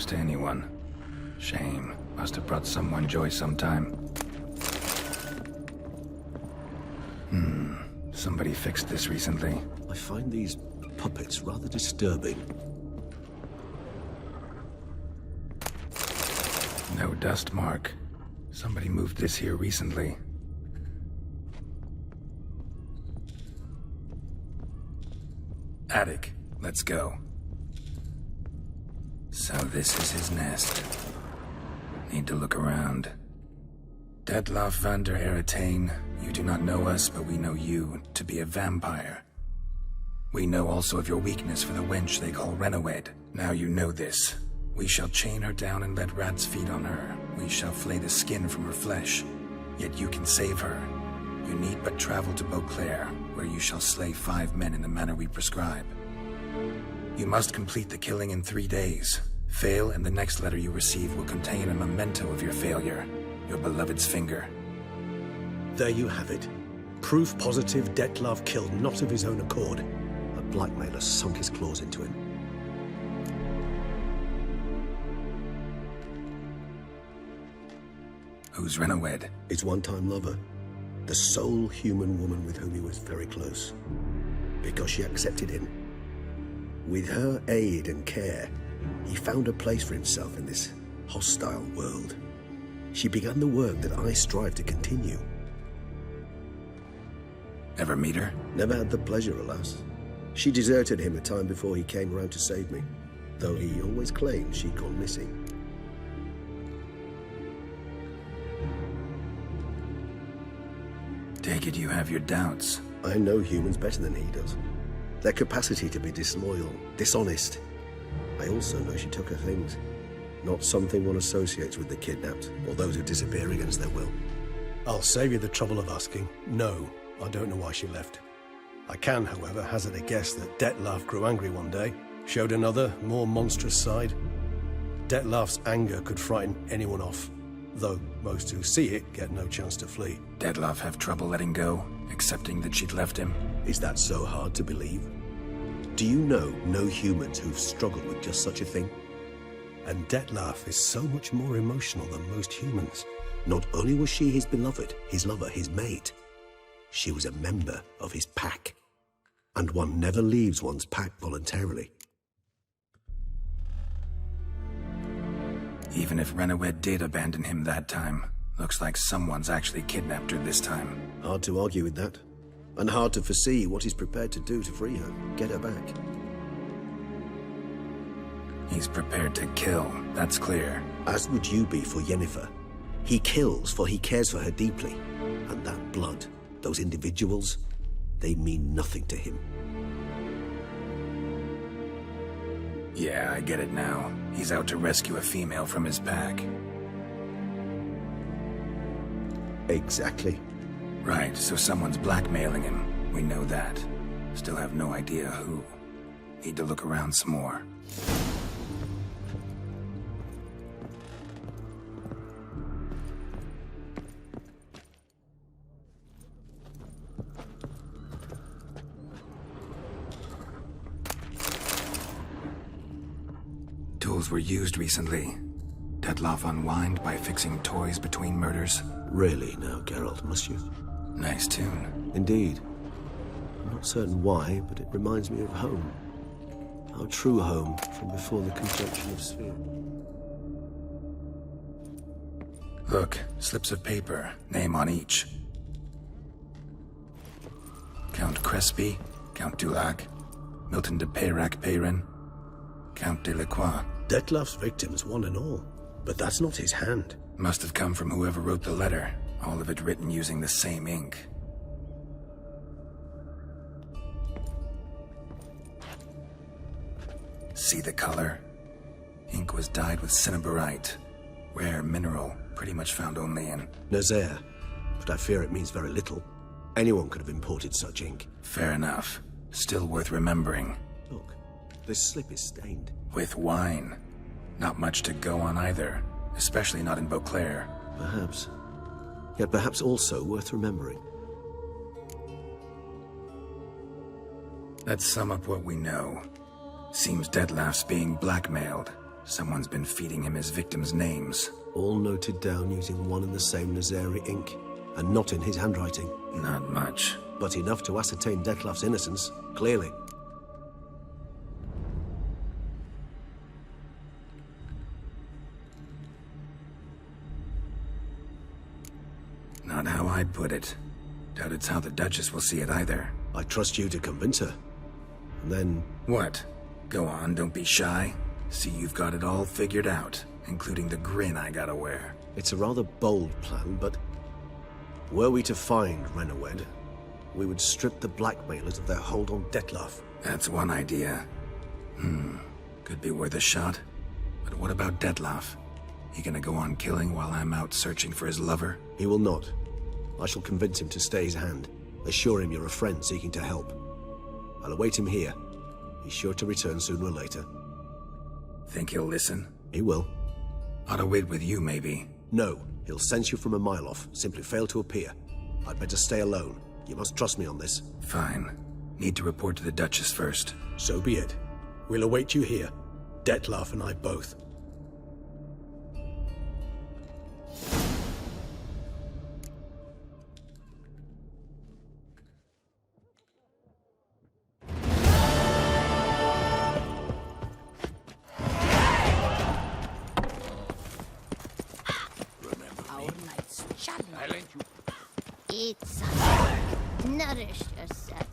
To anyone. Shame. Must have brought someone joy sometime. Somebody fixed this recently. I find these puppets rather disturbing. No dust mark. Somebody moved this here recently. Attic. Let's go. So this is his nest. Need to look around. Dettlaff van der Eretain, you do not know us, but we know you to be a vampire. We know also of your weakness for the wench they call Renawed. Now you know this. We shall chain her down and let rats feed on her. We shall flay the skin from her flesh. Yet you can save her. You need but travel to Beauclair, where you shall slay 5 men in the manner we prescribe. You must complete the killing in 3 days. Fail, and the next letter you receive will contain a memento of your failure. Your beloved's finger. There you have it. Proof positive Dettlaff killed not of his own accord. A blackmailer sunk his claws into him. Who's Renawed? His one-time lover. The sole human woman with whom he was very close. Because she accepted him. With her aid and care, he found a place for himself in this hostile world. She began the work that I strive to continue. Ever meet her? Never had the pleasure, alas. She deserted him a time before he came around to save me, though he always claimed she'd gone missing. Take it you have your doubts. I know humans better than he does. Their capacity to be disloyal, dishonest. I also know she took her things. Not something one associates with the kidnapped, or those who disappear against their will. I'll save you the trouble of asking. No, I don't know why she left. I can, however, hazard a guess that Dettlaff grew angry one day, showed another, more monstrous side. Dettlaff's anger could frighten anyone off. though most who see it get no chance to flee. DETTLAFF have trouble letting go, accepting that she'd left him. Is that so hard to believe? Do you know no humans who've struggled with just such a thing? And DETTLAFF is so much more emotional than most humans. Not only was she his beloved, his lover, his mate, she was a member of his pack. And one never leaves one's pack voluntarily. Even if Renawed did abandon him that time, looks like someone's actually kidnapped her this time. Hard to argue with that. And hard to foresee what he's prepared to do to free her, get her back. He's prepared to kill, that's clear. As would you be for Yennefer. He kills for he cares for her deeply. And that blood, those individuals, they mean nothing to him. Yeah, I get it now. He's out to rescue a female from his pack. Exactly. Right, so someone's blackmailing him. We know that. Still have no idea who. Need to look around some more. Tools were used recently. DETTLAFF unwind by fixing toys between murders. Really now, Geralt, must you? Nice tune. Indeed. I'm not certain why, but it reminds me of home. Our true home from before the conjunction of sphere. Look, slips of paper, name on each. Count Crespi, Count Dulac, Milton de Peyrac-Peyrin, Count de Lacroix. DETTLAFF's victims, one and all. But that's not his hand. Must have come from whoever wrote the letter. All of it written using the same ink. See the color? Ink was dyed with cinnabarite. Rare mineral, pretty much found only in Nazaire. But I fear it means very little. Anyone could have imported such ink. Fair enough. Still worth remembering. Look, this slip is stained. With wine. Not much to go on either. Especially not in Beauclair. Perhaps. Yet perhaps also worth remembering. Let's sum up what we know. Seems DETTLAFF's being blackmailed. Someone's been feeding him his victims' names. All noted down using one and the same Nazaire ink. And not in his handwriting. Not much. But enough to ascertain DETTLAFF's innocence, clearly. Not how I'd put it. Doubt it's how the Duchess will see it either. I trust you to convince her. And then... What? Go on, don't be shy. See you've got it all figured out, including the grin I gotta wear. It's a rather bold plan, but... Were we to find Renawed, we would strip the blackmailers of their hold on DETTLAFF. That's one idea. Could be worth a shot. But what about DETTLAFF? He gonna go on killing while I'm out searching for his lover? He will not. I shall convince him to stay his hand. Assure him you're a friend seeking to help. I'll await him here. He's sure to return sooner or later. Think he'll listen? He will. Ought to wait with you, maybe. No, he'll sense you from a mile off. Simply fail to appear. I'd better stay alone. You must trust me on this. Fine. Need to report to the Duchess first. So be it. We'll await you here. DETTLAFF and I both. Eat something. Nourish yourself.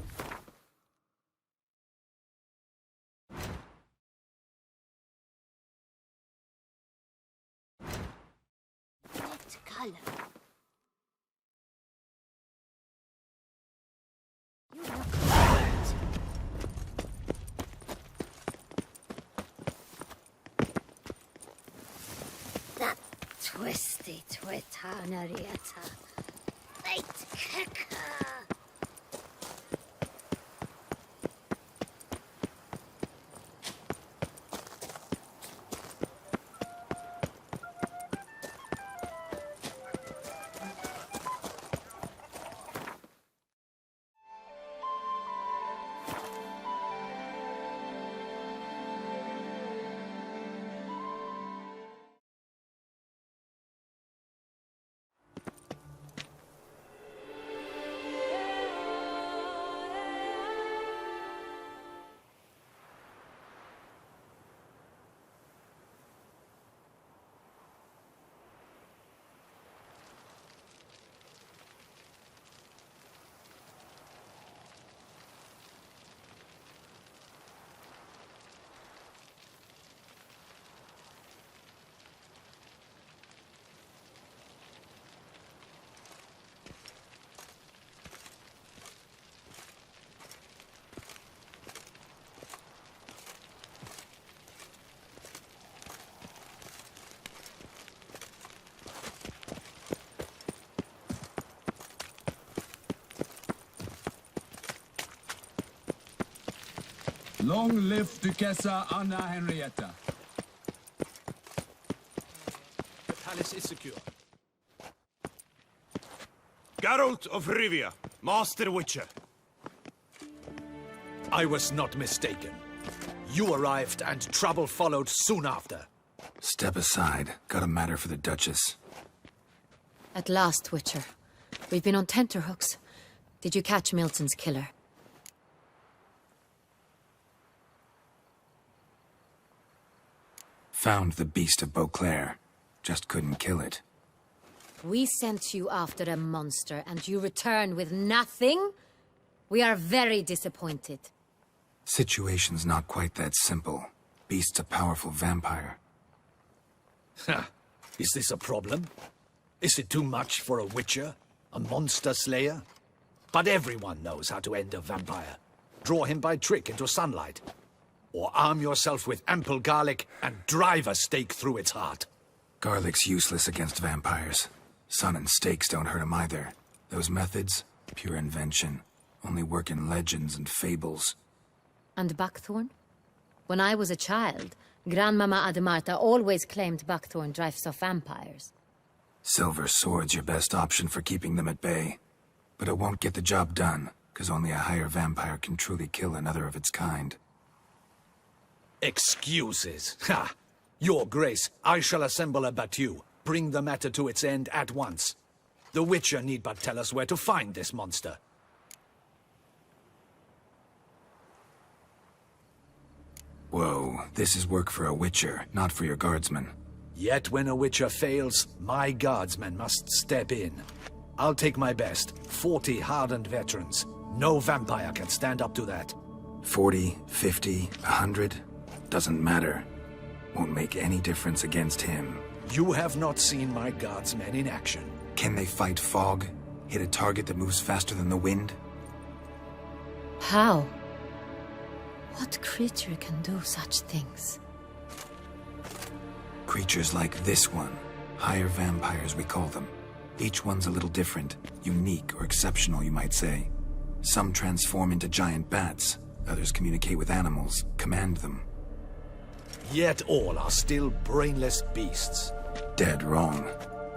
What color? You look hurt. That twisty twit, Anna Henrietta. Late kicker. Long live Duchessa Anna Henrietta. The palace is secure. Geralt of Rivia, Master Witcher. I was not mistaken. You arrived and trouble followed soon after. Step aside. Got a matter for the Duchess. At last, Witcher. We've been on tenterhooks. Did you catch Milton's killer? Found the beast of Beauclair. Just couldn't kill it. We sent you after a monster, and you return with nothing? We are very disappointed. Situation's not quite that simple. Beast's a powerful vampire. Ha! Is this a problem? Is it too much for a witcher? A monster slayer? But everyone knows how to end a vampire. Draw him by trick into sunlight. Or arm yourself with ample garlic and drive a stake through its heart. Garlic's useless against vampires. Sun and stakes don't hurt him either. Those methods, pure invention. Only work in legends and fables. And buckthorn? When I was a child, Grandmama Ademarta always claimed buckthorn drives off vampires. Silver sword's your best option for keeping them at bay. But it won't get the job done, because only a higher vampire can truly kill another of its kind. Excuses. Ha! Your Grace, I shall assemble a battue. Bring the matter to its end at once. The Witcher need but tell us where to find this monster. Whoa, this is work for a Witcher, not for your guardsmen. Yet when a Witcher fails, my guardsmen must step in. I'll take my best. 40 hardened veterans. No vampire can stand up to that. 40, 50, 100? Doesn't matter. Won't make any difference against him. You have not seen my guardsmen in action. Can they fight fog? Hit a target that moves faster than the wind? How? What creature can do such things? Creatures like this one. Higher vampires, we call them. Each one's a little different. Unique or exceptional, you might say. Some transform into giant bats. Others communicate with animals, command them. Yet all are still brainless beasts. Dead wrong.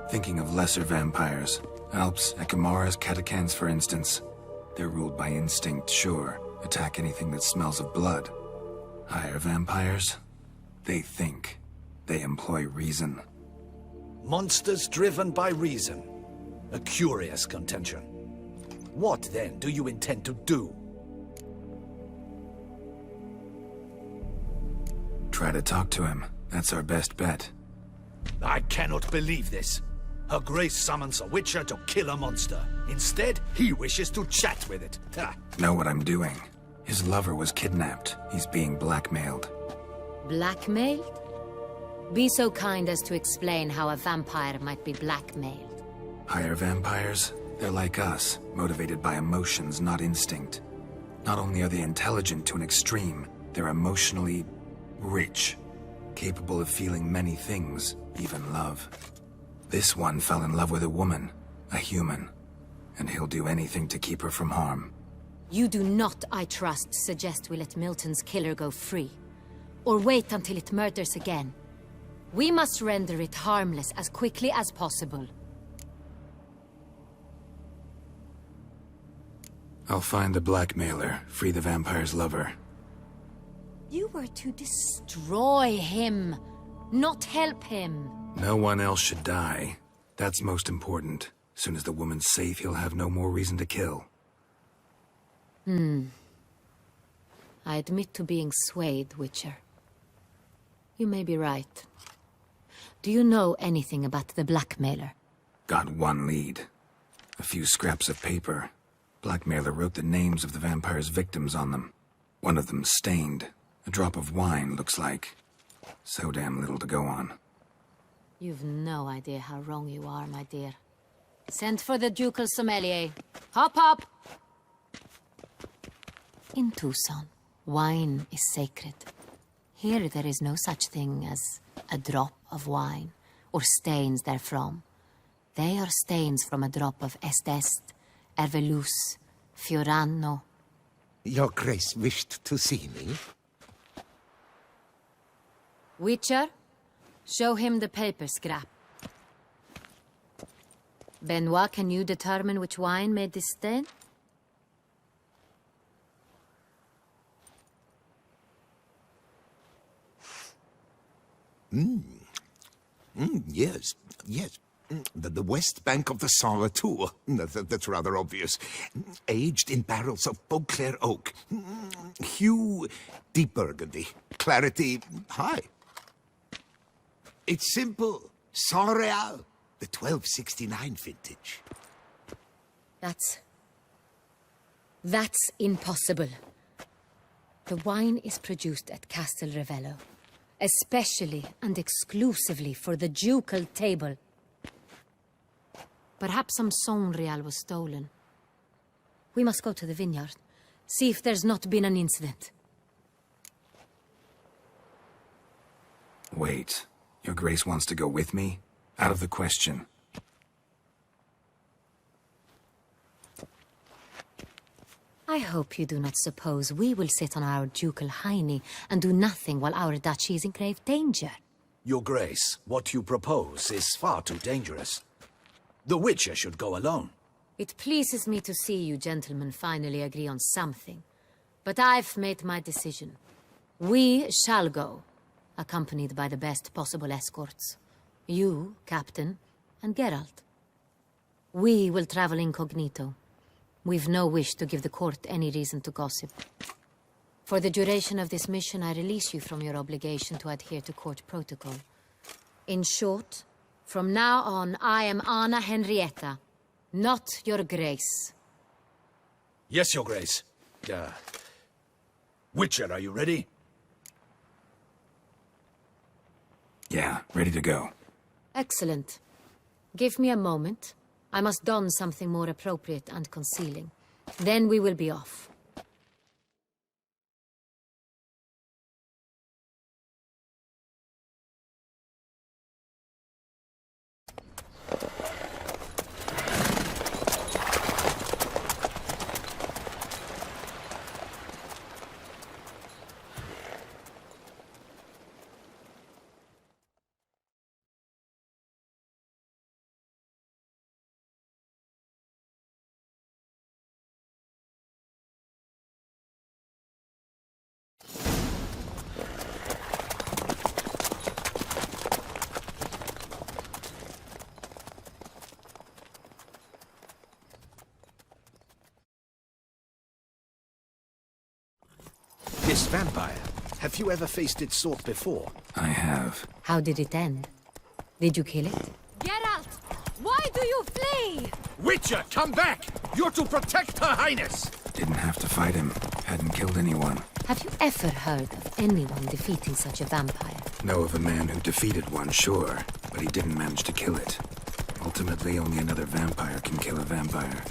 Thinking of lesser vampires. Alps, Ekamaras, Catacans, for instance. They're ruled by instinct, sure. Attack anything that smells of blood. Higher vampires? They think. They employ reason. Monsters driven by reason. A curious contention. What, then, do you intend to do? Try to talk to him. That's our best bet. I cannot believe this. Her Grace summons a Witcher to kill a monster. Instead, he wishes to chat with it. Ha. Know what I'm doing. His lover was kidnapped. He's being blackmailed. Blackmailed? Be so kind as to explain how a vampire might be blackmailed. Higher vampires? They're like us, motivated by emotions, not instinct. Not only are they intelligent to an extreme, they're emotionally rich, capable of feeling many things, even love. This one fell in love with a woman, a human, and he'll do anything to keep her from harm. You do not, I trust, suggest we let Milton's killer go free, or wait until it murders again. We must render it harmless as quickly as possible. I'll find the blackmailer, free the vampire's lover. You were to destroy him, not help him. No one else should die. That's most important. Soon as the woman's safe, he'll have no more reason to kill. I admit to being swayed, Witcher. You may be right. Do you know anything about the blackmailer? Got one lead. A few scraps of paper. Blackmailer wrote the names of the vampire's victims on them. One of them stained. A drop of wine, looks like. So damn little to go on. You've no idea how wrong you are, my dear. Send for the ducal sommelier. Hop, hop! In Toussaint, wine is sacred. Here there is no such thing as a drop of wine, or stains therefrom. They are stains from a drop of Est, Ervelus, Fiorano. Your Grace wished to see me? Witcher, show him the paper scrap. Benoit, can you determine which wine made this stain? Yes, yes. The west bank of the Saar too. That's rather obvious. Aged in barrels of Beauclair oak. Hue, deep burgundy. Clarity, high. It's simple. Saar Real, the 1269 vintage. That's impossible. The wine is produced at Castel Ravello, especially and exclusively for the ducal table. Perhaps some Saint-Real was stolen. We must go to the vineyard, see if there's not been an incident. Wait. Your Grace wants to go with me? Out of the question. I hope you do not suppose we will sit on our ducal hiney and do nothing while our duchy is in grave danger. Your Grace, what you propose is far too dangerous. The Witcher should go alone. It pleases me to see you gentlemen finally agree on something. But I've made my decision. We shall go, accompanied by the best possible escorts. You, Captain, and Geralt. We will travel incognito. We've no wish to give the court any reason to gossip. For the duration of this mission, I release you from your obligation to adhere to court protocol. In short, from now on, I am Anna Henrietta, not your Grace. Yes, Your Grace. Witcher, are you ready? Yeah, ready to go. Excellent. Give me a moment. I must don something more appropriate and concealing. Then we will be off. This vampire, have you ever faced its sort before? I have. How did it end? Did you kill it? Geralt! Why do you flee? Witcher, come back! You're to protect Her Highness! Didn't have to fight him. Hadn't killed anyone. Have you ever heard of anyone defeating such a vampire? Know of a man who defeated one, sure, but he didn't manage to kill it. Ultimately, only another vampire can kill a vampire.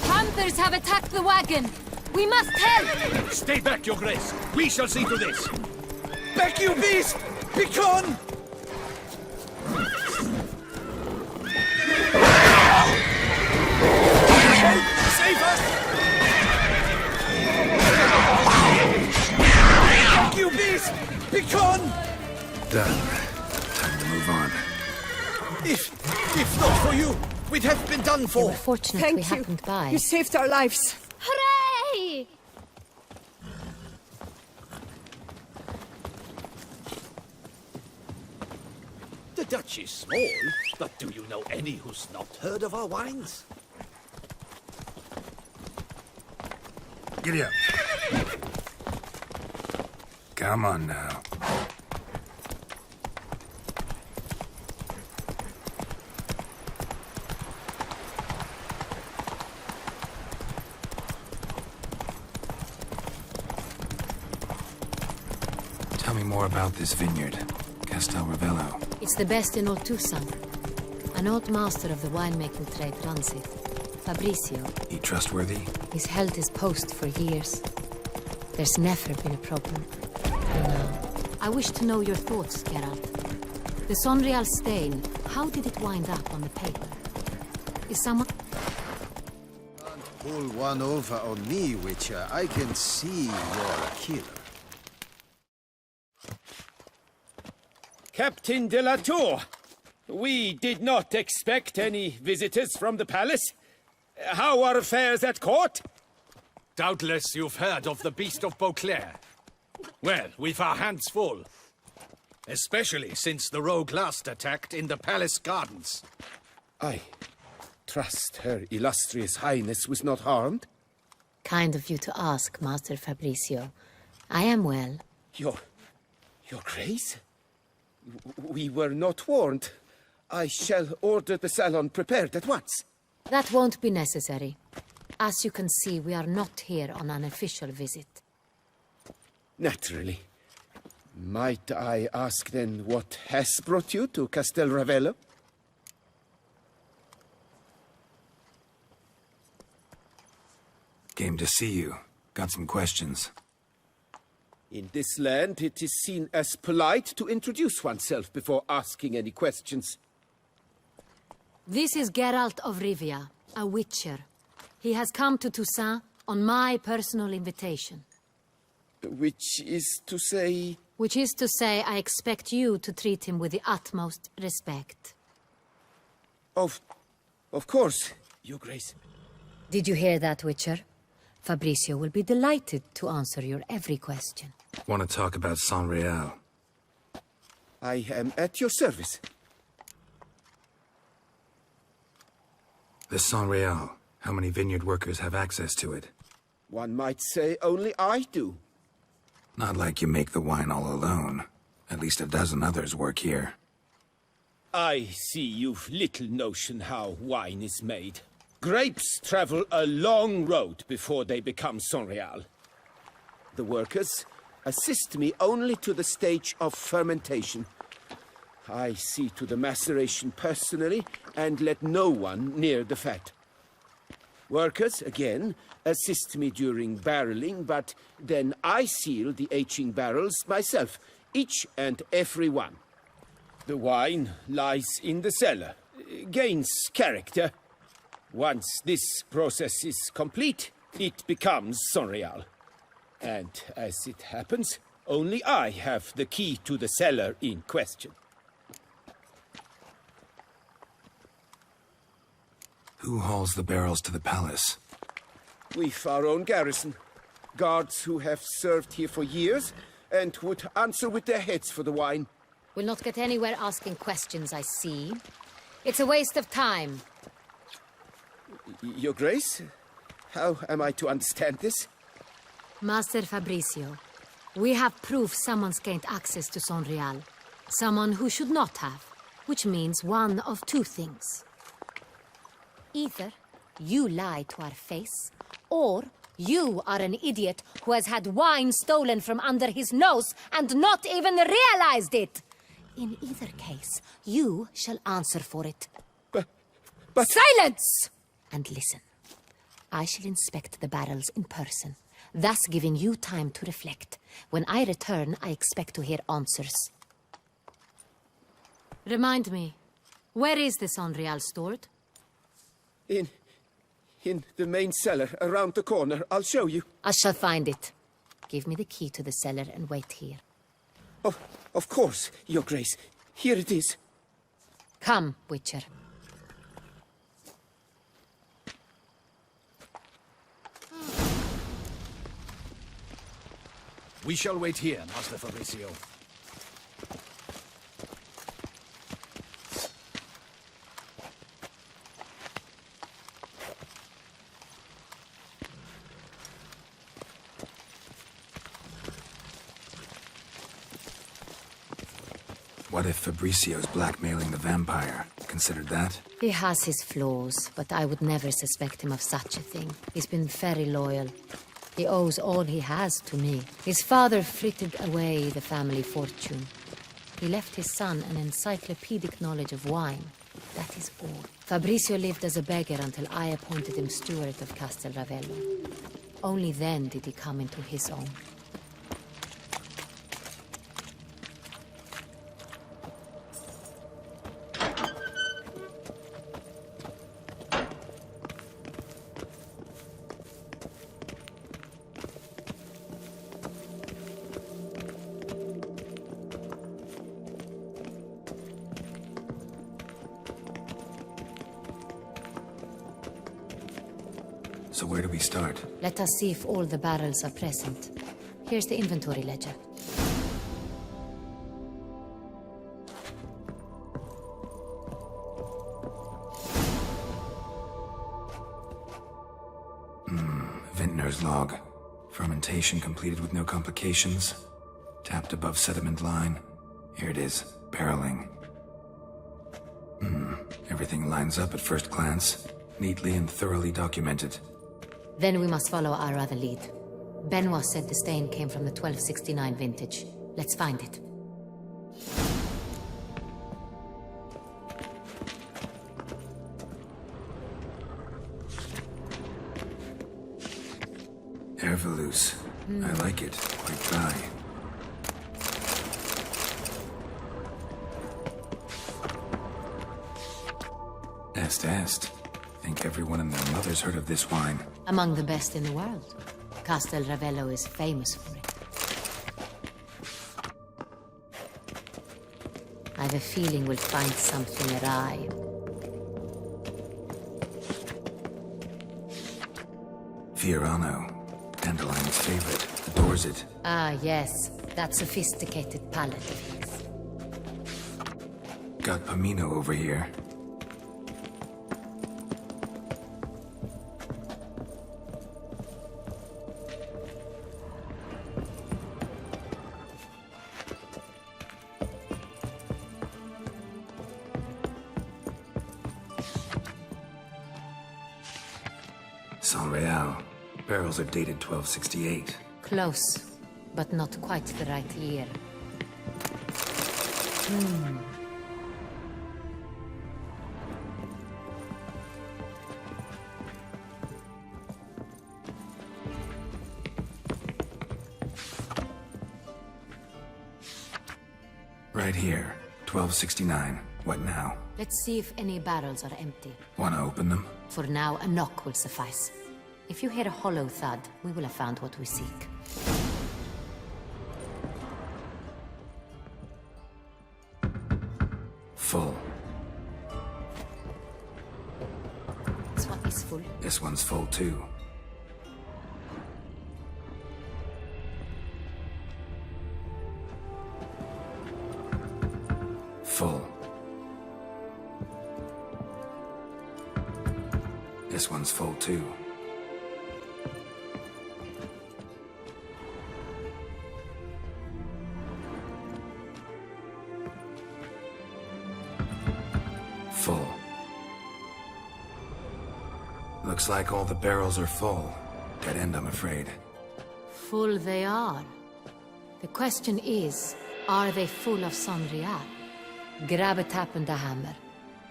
Hunters have attacked the wagon! We must help! Stay back, Your Grace! We shall see to this! Back, you beast! Begone! Save us! Back, you beast! Begone! Done. Time to move on. If not for you, we'd have been done We for. were fortunate Thank we you. happened by. You saved our lives. Hooray! The Dutch is small, but do you know any who's not heard of our wines? Giddy up. Come on now. Tell me more about this vineyard, Castel Ravello. It's the best in all Toussaint. An old master of the winemaking trade runs it. Fabricio. He trustworthy? He's held his post for years. There's never been a problem. And I wish to know your thoughts, Geralt. The Sonreal stain, how did it wind up on the paper? Is someone... Pull one over on me, Witcher. I can see you're a killer. Captain de la Tour, we did not expect any visitors from the palace. How are affairs at court? Doubtless you've heard of the beast of Beauclair. Well, we've our hands full. Especially since the rogue last attacked in the palace gardens. I trust Her Illustrious Highness was not harmed? Kind of you to ask, Master Fabricio. I am well. Your Grace? We were not warned. I shall order the salon prepared at once. That won't be necessary. As you can see, we are not here on an official visit. Naturally. Might I ask then what has brought you to Castel Ravello? Came to see you. Got some questions. In this land, it is seen as polite to introduce oneself before asking any questions. This is Geralt of Rivia, a witcher. He has come to Toussaint on my personal invitation. Which is to say... Which is to say, I expect you to treat him with the utmost respect. Of course, Your Grace. Did you hear that, Witcher? Fabricio will be delighted to answer your every question. Want to talk about Sonreal? I am at your service. The Sonreal. How many vineyard workers have access to it? One might say only I do. Not like you make the wine all alone. At least a dozen others work here. I see you've little notion how wine is made. Grapes travel a long road before they become Sonreal. The workers assist me only to the stage of fermentation. I see to the maceration personally and let no one near the fat. Workers, again, assist me during barreling, but then I seal the aging barrels myself, each and every one. The wine lies in the cellar, gains character. Once this process is complete, it becomes Sonreal. And as it happens, only I have the key to the cellar in question. Who hauls the barrels to the palace? We've our own garrison. Guards who have served here for years and would answer with their heads for the wine. We'll not get anywhere asking questions, I see. It's a waste of time. Your Grace? How am I to understand this? Master Fabricio, we have proof someone's gained access to Sonreal. Someone who should not have, which means one of two things. Either you lie to our face, or you are an idiot who has had wine stolen from under his nose and not even realized it. In either case, you shall answer for it. But... Silence! And listen. I shall inspect the barrels in person, thus giving you time to reflect. When I return, I expect to hear answers. Remind me, where is the Sonreal stored? In the main cellar, around the corner. I'll show you. I shall find it. Give me the key to the cellar and wait here. Oh, of course, Your Grace. Here it is. Come, Witcher. We shall wait here, Master Fabricio. What if Fabricio's blackmailing the vampire? Considered that? He has his flaws, but I would never suspect him of such a thing. He's been very loyal. He owes all he has to me. His father frittered away the family fortune. He left his son an encyclopedic knowledge of wine. That is all. Fabricio lived as a beggar until I appointed him steward of Castel Ravello. Only then did he come into his own. So where do we start? Let us see if all the barrels are present. Here's the inventory ledger. Vintner's log. Fermentation completed with no complications. Tapped above sediment line. Here it is. Barreling. Everything lines up at first glance. Neatly and thoroughly documented. Then we must follow our other lead. Benoit said the stain came from the 1269 vintage. Let's find it. Herveloos. I like it. Quite dry. Est. Think everyone and their mother's heard of this wine. Among the best in the world. Castel Ravello is famous for it. I have a feeling we'll find something awry. Fiorano. Dandelion's favorite. Adores it. Ah, yes. That sophisticated palate of his. Got Pomino over here. Saint-Réal. Barrels are dated 1268. Close, but not quite the right year. Right here. 1269. What now? Let's see if any barrels are empty. Wanna open them? For now, a knock will suffice. If you hear a hollow thud, we will have found what we seek. Full. This one is full. This one's full too. Full. This one's full too. Full. Looks like all the barrels are full. Dead end, I'm afraid. Full they are. The question is, are they full of Saint-Réal? Grab a tap and a hammer.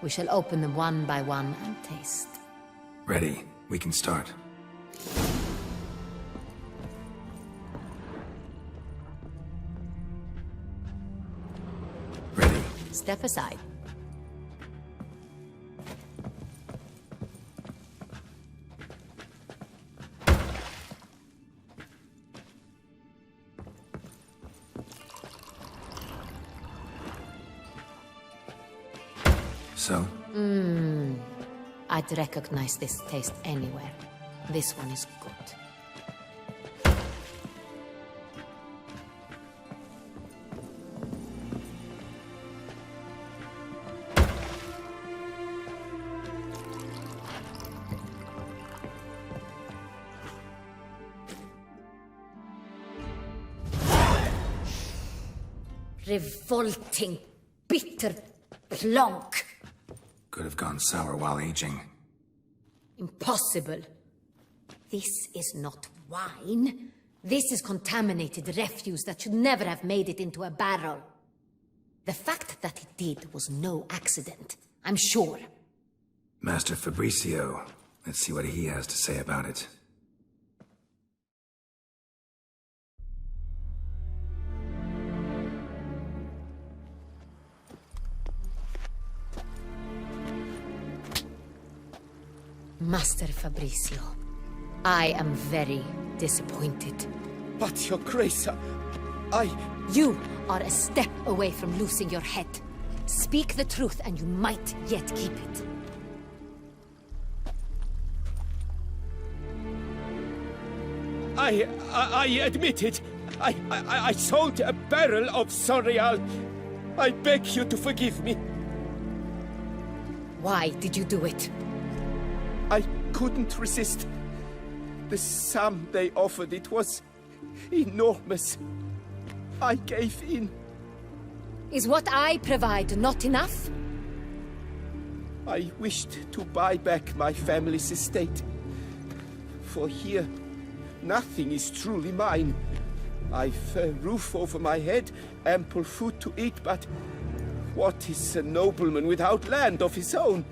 We shall open them one by one and taste. Ready. We can start. Ready. Step aside. So? I'd recognize this taste anywhere. This one is good. Revolting, bitter plonk. Could have gone sour while aging. Impossible. This is not wine. This is contaminated refuse that should never have made it into a barrel. The fact that it did was no accident, I'm sure. Master Fabricio. Let's see what he has to say about it. Master Fabricio, I am very disappointed. But, Your Grace, You are a step away from losing your head. Speak the truth and you might yet keep it. I admit it. I sold a barrel of Sonreal. I beg you to forgive me. Why did you do it? I couldn't resist. The sum they offered, it was enormous. I gave in. Is what I provide not enough? I wished to buy back my family's estate. For here, nothing is truly mine. I've a roof over my head, ample food to eat, but what is a nobleman without land of his own?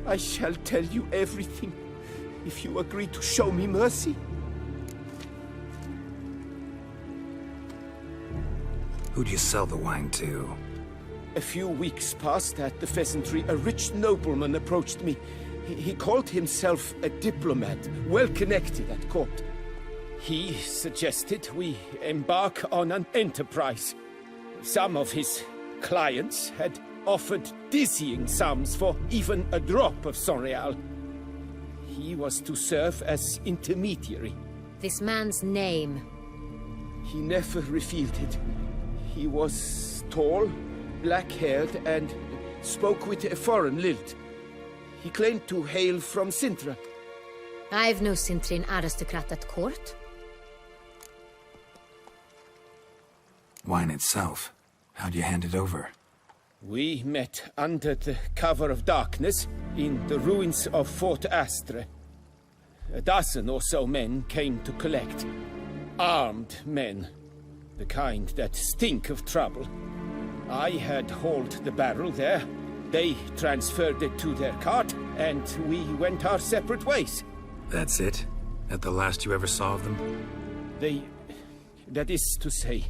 I shall tell you everything, if you agree to show me mercy. Who'd you sell the wine to? A few weeks past at the pheasantry, a rich nobleman approached me. He called himself a diplomat, well connected at court. He suggested we embark on an enterprise. Some of his clients had offered dizzying sums for even a drop of Sonreal. He was to serve as intermediary. This man's name? He never revealed it. He was tall, black-haired, and spoke with a foreign lilt. He claimed to hail from Sintra. I've no Sintrian aristocrat at court. Wine itself. How'd you hand it over? We met under the cover of darkness in the ruins of Fort Astre. A dozen or so men came to collect. Armed men. The kind that stink of trouble. I had hauled the barrel there. They transferred it to their cart, and we went our separate ways. That's it? That the last you ever saw of them? That is to say,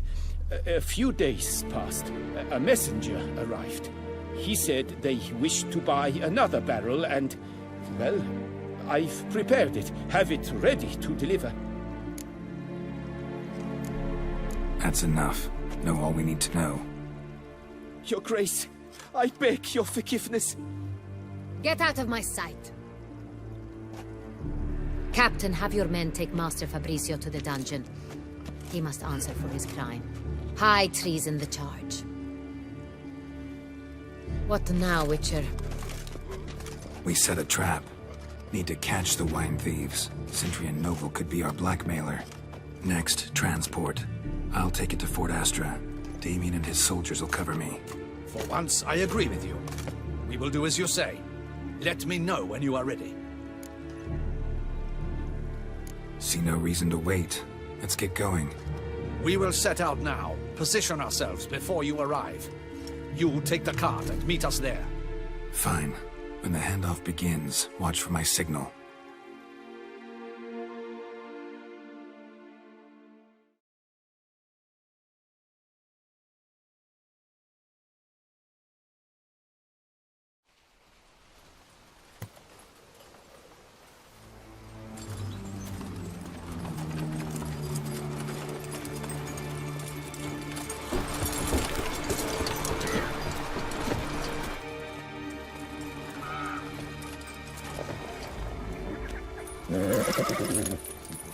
a few days passed. A messenger arrived. He said they wished to buy another barrel and, well, I've prepared it. Have it ready to deliver. That's enough. Know all we need to know. Your Grace, I beg your forgiveness. Get out of my sight. Captain, have your men take Master Fabrizio to the dungeon. He must answer for his crime. High treason the charge. What now, Witcher? We set a trap. Need to catch the wine thieves. Sintrian Noble could be our blackmailer. Next, transport. I'll take it to Fort Astra. Damien and his soldiers will cover me. For once, I agree with you. We will do as you say. Let me know when you are ready. See no reason to wait. Let's get going. We will set out now. Position ourselves before you arrive. You take the cart and meet us there. Fine. When the handoff begins, watch for my signal.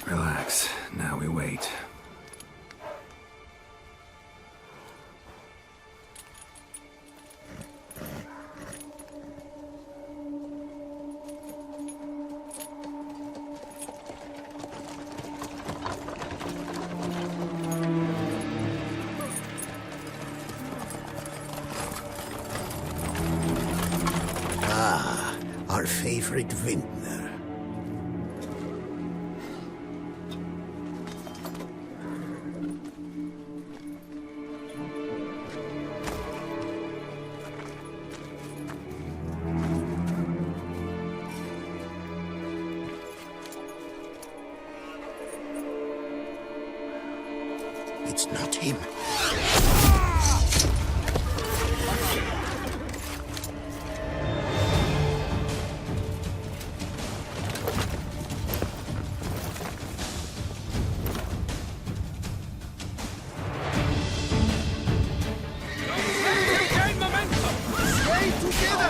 Relax. Now we wait. Ah, our favorite vintner. It's not him. Stay together!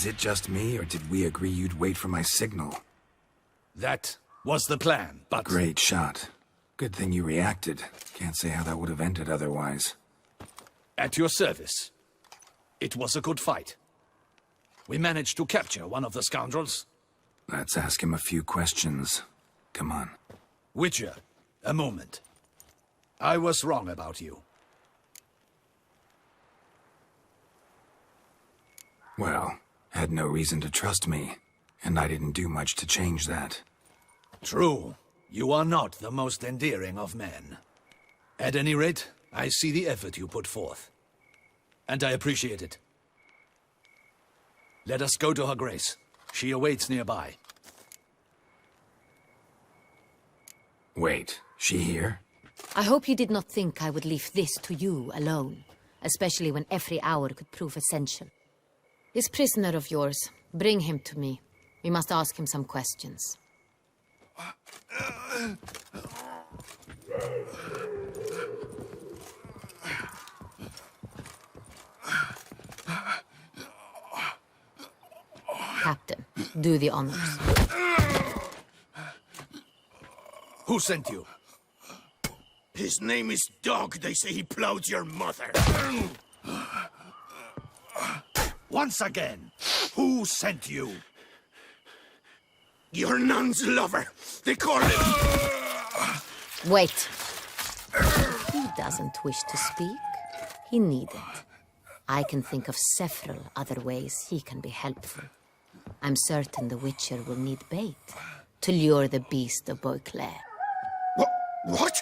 Is it just me, or did we agree you'd wait for my signal? That was the plan, but... Great shot. Good thing you reacted. Can't say how that would have ended otherwise. At your service. It was a good fight. We managed to capture one of the scoundrels. Let's ask him a few questions. Come on. Witcher, a moment. I was wrong about you. Well, had no reason to trust me, and I didn't do much to change that. True. You are not the most endearing of men. At any rate, I see the effort you put forth. And I appreciate it. Let us go to her grace. She awaits nearby. Wait, she here? I hope you did not think I would leave this to you alone, especially when every hour could prove essential. This prisoner of yours, bring him to me. We must ask him some questions. Captain, do the honors. Who sent you? His name is Dog. They say he plowed your mother. Once again, who sent you? Your nun's lover. They call him... Wait. He doesn't wish to speak. He needn't. I can think of several other ways he can be helpful. I'm certain the Witcher will need bait to lure the beast of Beauclair. What?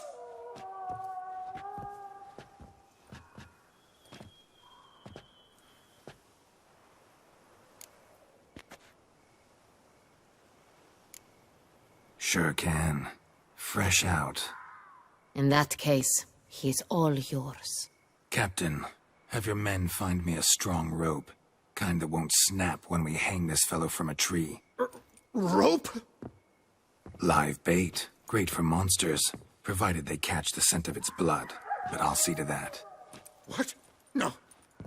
Sure can. Fresh out. In that case, he is all yours. Captain, have your men find me a strong rope. Kind that won't snap when we hang this fellow from a tree. Rope? Live bait. Great for monsters, provided they catch the scent of its blood. But I'll see to that. What? No.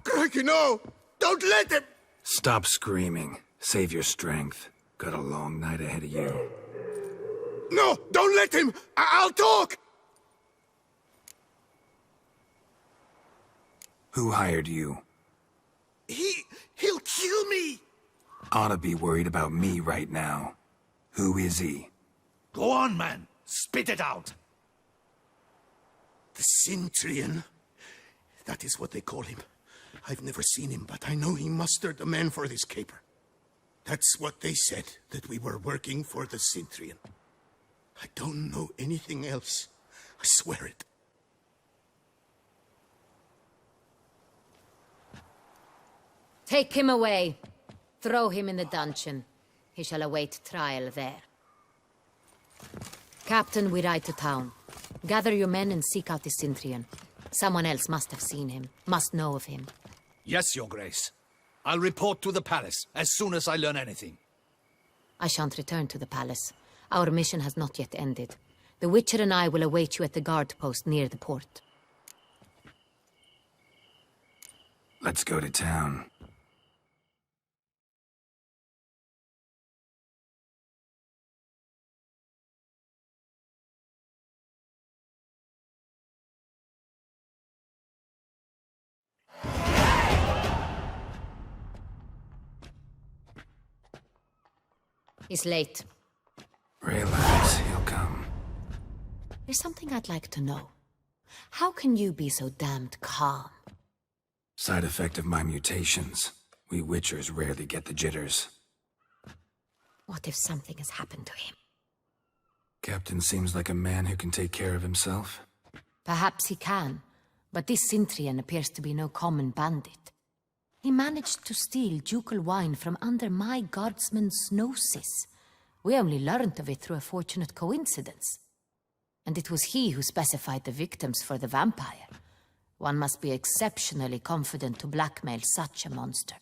Crikey, no! Don't let him! Stop screaming. Save your strength. Got a long night ahead of you. No! Don't let him! I'll talk! Who hired you? He'll kill me! Ought to be worried about me right now. Who is he? Go on, man. Spit it out. The Cintrian. That is what they call him. I've never seen him, but I know he mustered the men for this caper. That's what they said, that we were working for the Cintrian. I don't know anything else. I swear it. Take him away. Throw him in the dungeon. He shall await trial there. Captain, we ride to town. Gather your men and seek out the Cintrian. Someone else must have seen him, must know of him. Yes, Your Grace. I'll report to the palace as soon as I learn anything. I shan't return to the palace. Our mission has not yet ended. The Witcher and I will await you at the guard post near the port. Let's go to town. He's late. Relax, he'll come. There's something I'd like to know. How can you be so damned calm? Side effect of my mutations. We Witchers rarely get the jitters. What if something has happened to him? Captain seems like a man who can take care of himself. Perhaps he can, but this Cintrian appears to be no common bandit. He managed to steal ducal wine from under my guardsman's noses. We only learned of it through a fortunate coincidence. And it was he who specified the victims for the vampire. One must be exceptionally confident to blackmail such a monster.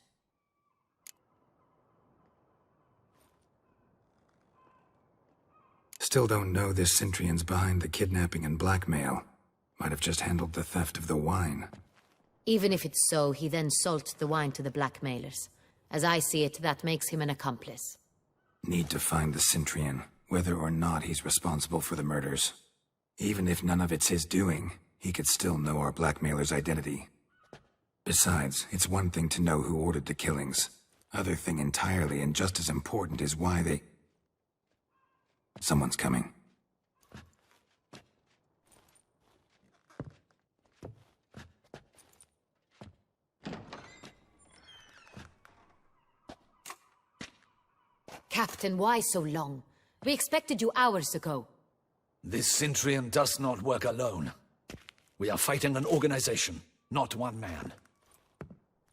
Still don't know this Cintrian's behind the kidnapping and blackmail. Might have just handled the theft of the wine. Even if it's so, he then sold the wine to the blackmailers. As I see it, that makes him an accomplice. Need to find the Centurion, whether or not he's responsible for the murders. Even if none of it's his doing, he could still know our blackmailer's identity. Besides, it's one thing to know who ordered the killings. Other thing entirely, and just as important, is why they... Someone's coming. Captain, why so long? We expected you hours ago. This Centurion does not work alone. We are fighting an organization, not one man.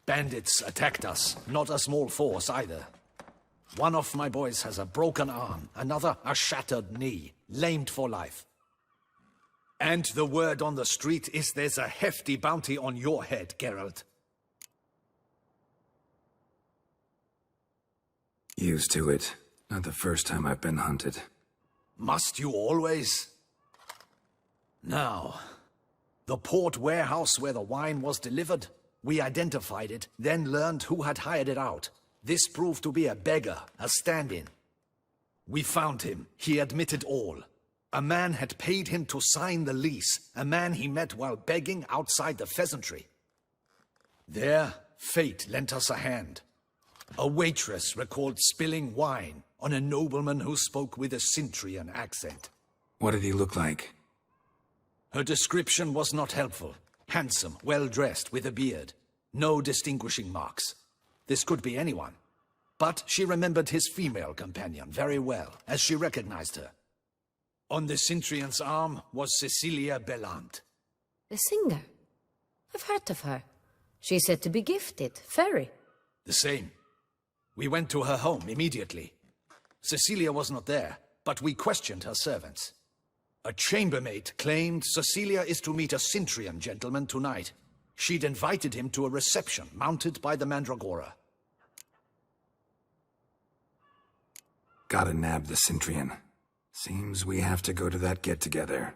Bandits attacked us, not a small force either. One of my boys has a broken arm, another a shattered knee, lamed for life. And the word on the street is there's a hefty bounty on your head, Geralt. Used to it. Not the first time I've been hunted. Must you always? Now, the port warehouse where the wine was delivered, we identified it, then learned who had hired it out. This proved to be a beggar, a stand-in. We found him. He admitted all. A man had paid him to sign the lease, a man he met while begging outside the pheasantry. There, fate lent us a hand. A waitress recalled spilling wine on a nobleman who spoke with a Centurion accent. What did he look like? Her description was not helpful. Handsome, well-dressed, with a beard. No distinguishing marks. This could be anyone. But she remembered his female companion very well, as she recognized her. On the Centurion's arm was Cecilia Bellant. The singer? I've heard of her. She's said to be gifted, very. The same. We went to her home immediately. Cecilia was not there, but we questioned her servants. A chambermaid claimed Cecilia is to meet a Centurion gentleman tonight. She'd invited him to a reception mounted by the Mandragora. Gotta nab the Centurion. Seems we have to go to that get-together.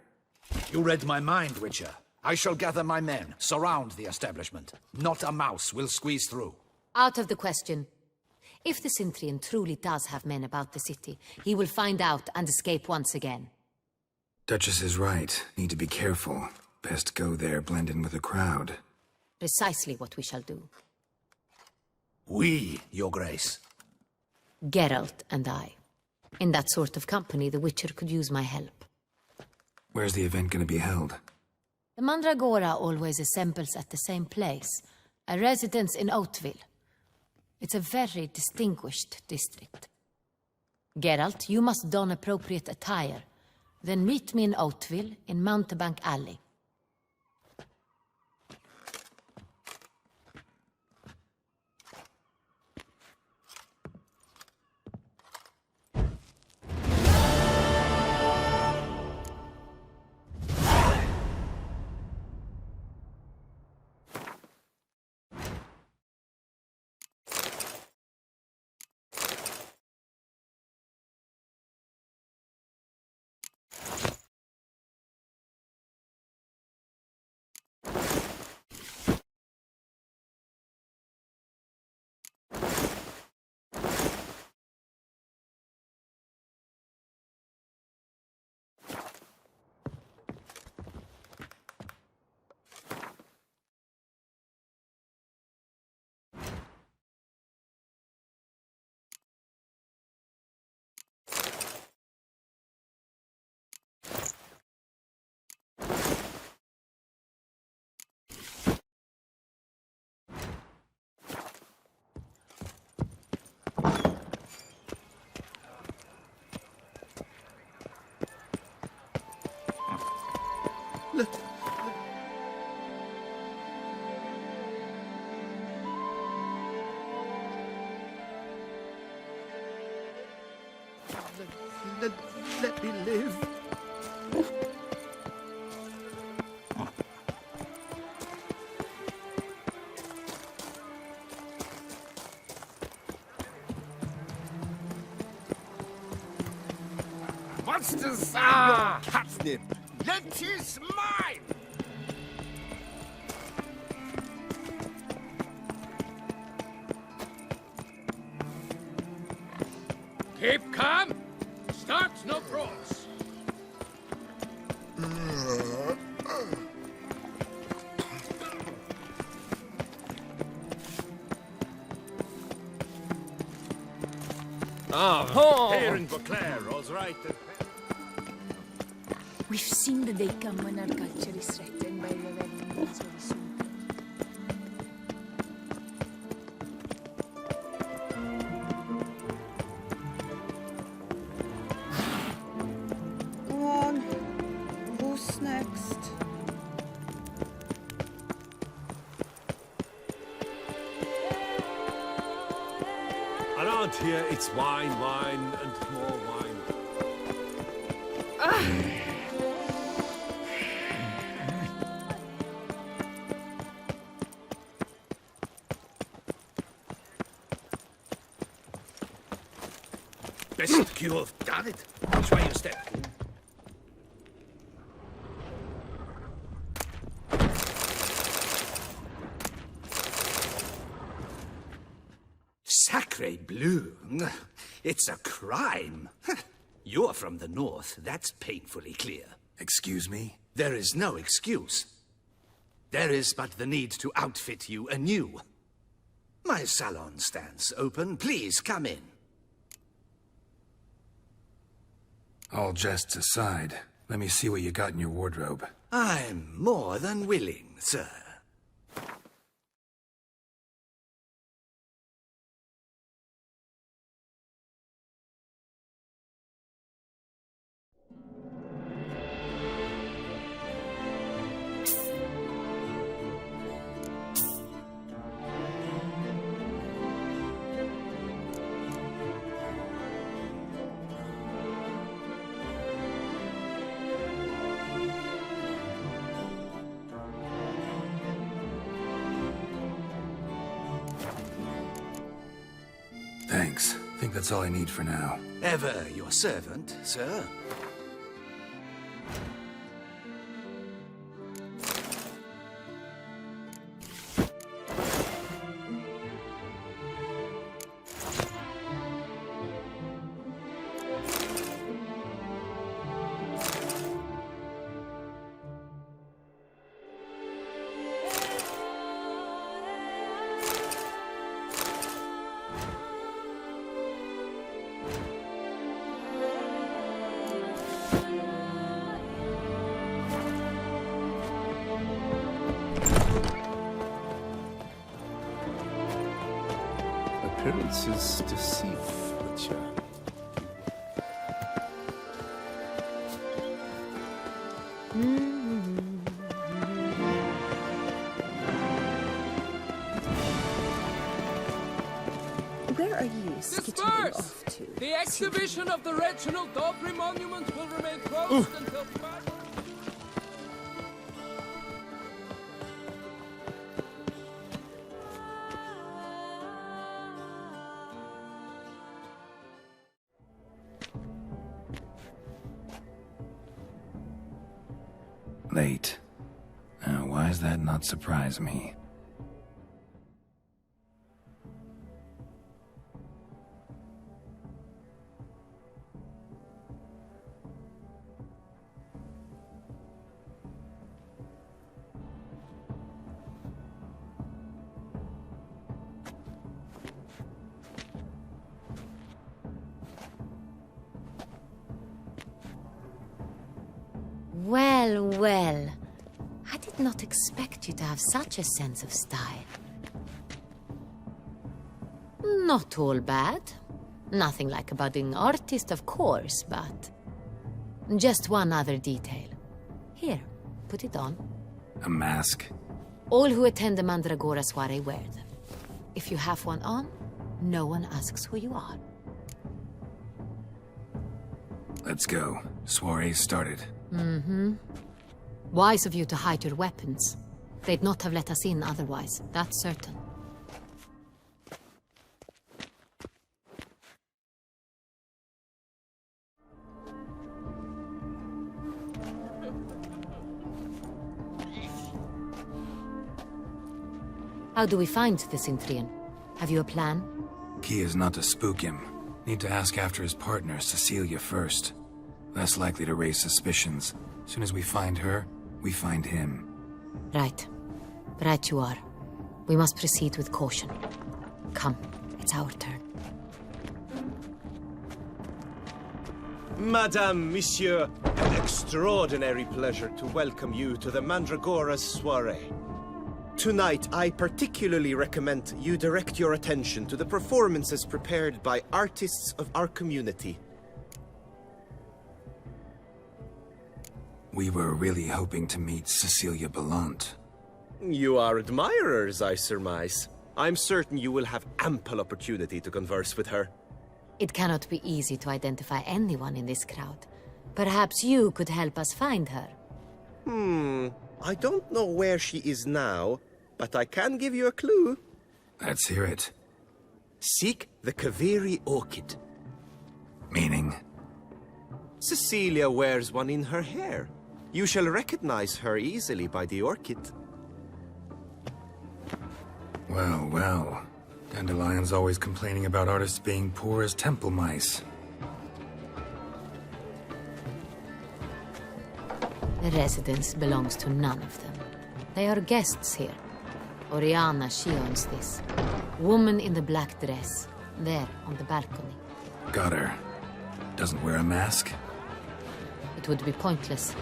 You read my mind, Witcher. I shall gather my men, surround the establishment. Not a mouse will squeeze through. Out of the question. If the Centurion truly does have men about the city, he will find out and escape once again. Duchess is right. Need to be careful. Best go there, blend in with the crowd. Precisely what we shall do. We, Your Grace. Geralt and I. In that sort of company, the Witcher could use my help. Where's the event gonna be held? The Mandragora always assembles at the same place, a residence in Oatville. It's a very distinguished district. Geralt, you must don appropriate attire. Then meet me in Oatville, in Mountebank Alley. Let me live. Monsters! Catnip! Let is mine! Keep calm. Start no brawls. Here in Beauclair, all's right. We've seen the day come when our culture is threatened by the revenues of the Sultan. Go on. Who's next? Around here, it's wine, wine, and more wine. Best you have done it. Which way you step? Sacre bleu! It's a crime. You're from the north, that's painfully clear. Excuse me? There is no excuse. There is but the need to outfit you anew. My salon stands open. Please come in. All jests aside, let me see what you got in your wardrobe. I'm more than willing, sir. Thanks. I think that's all I need for now. Ever your servant, sir. Appearances deceive, Witcher. Where are you skittering Disperse! off to? The exhibition of the Reginald Dogry Monument will remain closed until... Late. Why does that not surprise me? Well, well. I did not expect you to have such a sense of style. Not all bad. Nothing like a budding artist, of course, but... just one other detail. Here, put it on. A mask? All who attend the Mandragora soiree wear them. If you have one on, no one asks who you are. Let's go. Soiree's started. Mm-hmm. Wise of you to hide your weapons. They'd not have let us in otherwise, that's certain. How do we find this Intrian? Have you a plan? Key is not to spook him. Need to ask after his partner, Cecilia, first. Less likely to raise suspicions. As soon as we find her, we find him. Right. Right you are. We must proceed with caution. Come, it's our turn. Madame, Monsieur, an extraordinary pleasure to welcome you to the Mandragora's soiree. Tonight, I particularly recommend you direct your attention to the performances prepared by artists of our community. We were really hoping to meet Cecilia Bellant. You are admirers, I surmise. I'm certain you will have ample opportunity to converse with her. It cannot be easy to identify anyone in this crowd. Perhaps you could help us find her. I don't know where she is now, but I can give you a clue. Let's hear it. Seek the Kaveri orchid. Meaning? Cecilia wears one in her hair. You shall recognize her easily by the orchid. Well, well. Dandelion's always complaining about artists being poor as temple mice. The residence belongs to none of them. They are guests here. Oriana, she owns this. Woman in the black dress, there on the balcony. Got her. Doesn't wear a mask? It would be pointless.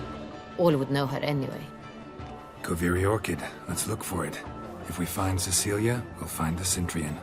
All would know her anyway. Kaveri orchid. Let's look for it. If we find Cecilia, we'll find the Centurion.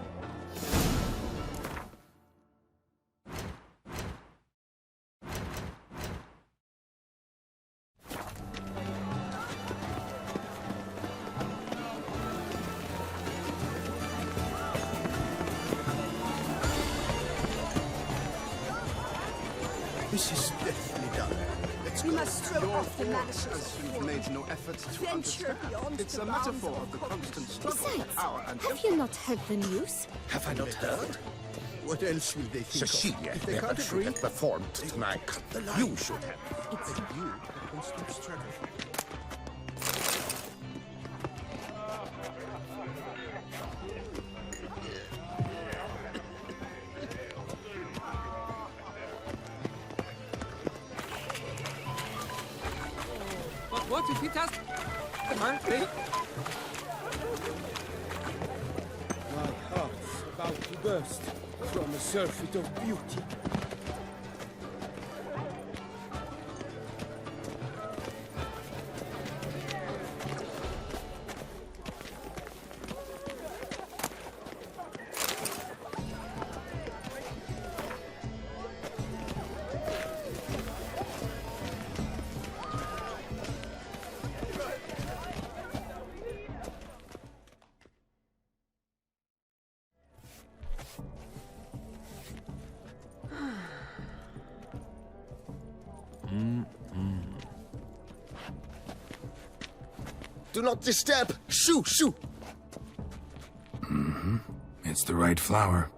This is definitely done. Let's We go. must throw off the manacles. As you've made no effort to Venture understand. beyond It's the a bounds metaphor of of the constant struggle Besides, for power and have you not heard the news? Have I not heard? what else will they think Cecilia of? If they never can't should agree, have performed tonight. You should have. It's you, the constant struggle. What if it has... Apparently. My heart's about to burst from a surfeit of beauty. Do not disturb! Shoo! Shoo! It's the right flower.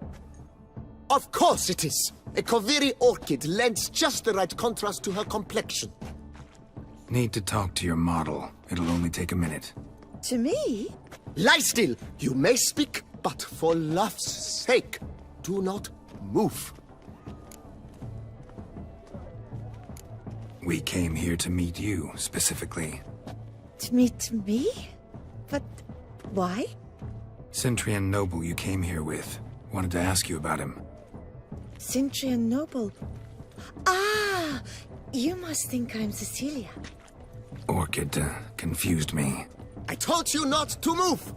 Of course it is! A Kaveri orchid lends just the right contrast to her complexion. Need to talk to your model. It'll only take a minute. To me? Lie still! You may speak, but for love's sake, do not move. We came here to meet you, specifically. To meet me? But why? Centurion Noble you came here with. Wanted to ask you about him. Centurion Noble. Ah! You must think I'm Cecilia. Orchid confused me. I told you not to move!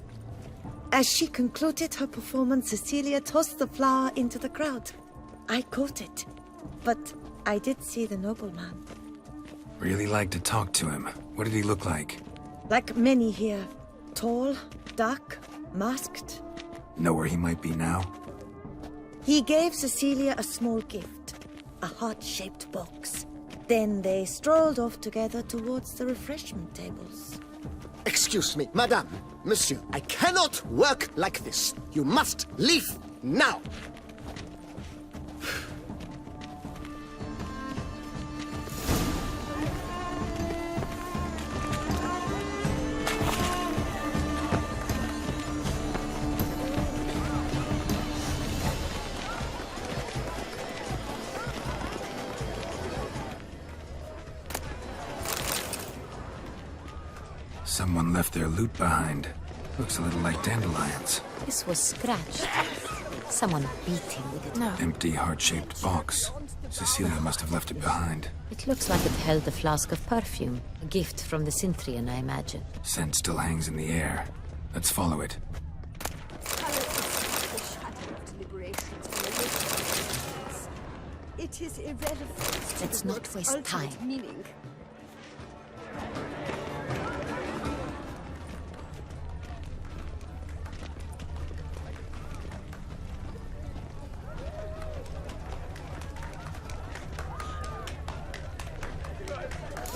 As she concluded her performance, Cecilia tossed the flower into the crowd. I caught it, but I did see the nobleman. Really like to talk to him. What did he look like? Like many here. Tall, dark, masked. Know where he might be now? He gave Cecilia a small gift, a heart-shaped box. Then they strolled off together towards the refreshment tables. Excuse me, madame, monsieur, I cannot work like this. You must leave now. Someone left their loot behind. Looks a little like dandelions. This was scratched. Someone beat him with it. No. Empty, heart-shaped box. Cecilia must have left it behind. It looks like it held a flask of perfume. A gift from the Cintrian, I imagine. Scent still hangs in the air. Let's follow it. It is irrelevant. Let's not waste time. Meaning.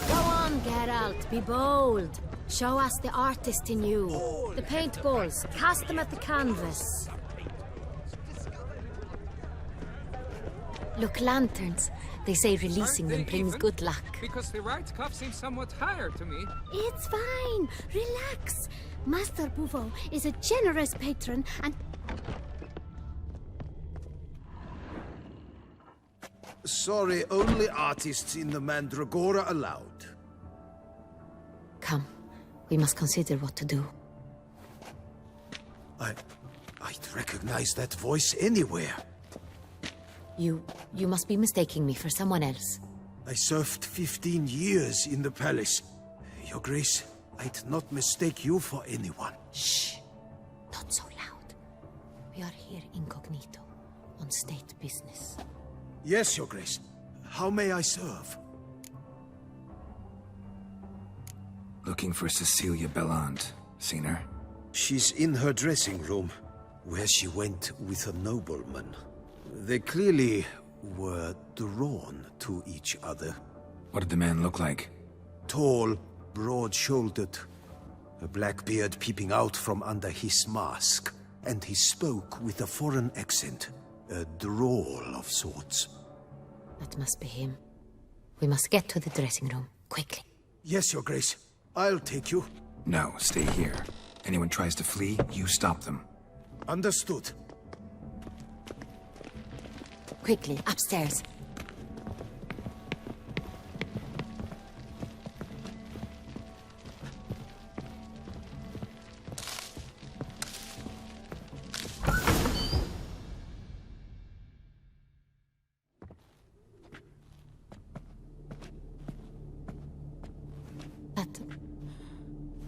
Go on, Geralt, be bold. Show us the artist in you. The paintballs, cast them at the canvas. Look, lanterns. They say releasing them brings good luck. Because the right cuff seems somewhat higher to me. It's fine. Relax. Master Bouveau is a generous patron and... Sorry, only artists in the Mandragora allowed. Come. We must consider what to do. I'd recognize that voice anywhere. You must be mistaking me for someone else. I served 15 years in the palace. Your Grace, I'd not mistake you for anyone. Shh. Not so loud. We are here incognito, on state business. Yes, Your Grace. How may I serve? Looking for Cecilia Bellant. Seen her? She's in her dressing room, where she went with a nobleman. They clearly were drawn to each other. What did the man look like? Tall, broad-shouldered, a black beard peeping out from under his mask, and he spoke with a foreign accent, a drawl of sorts. That must be him. We must get to the dressing room, quickly. Yes, Your Grace. I'll take you. No, stay here. Anyone tries to flee, you stop them. Understood. Quickly, upstairs.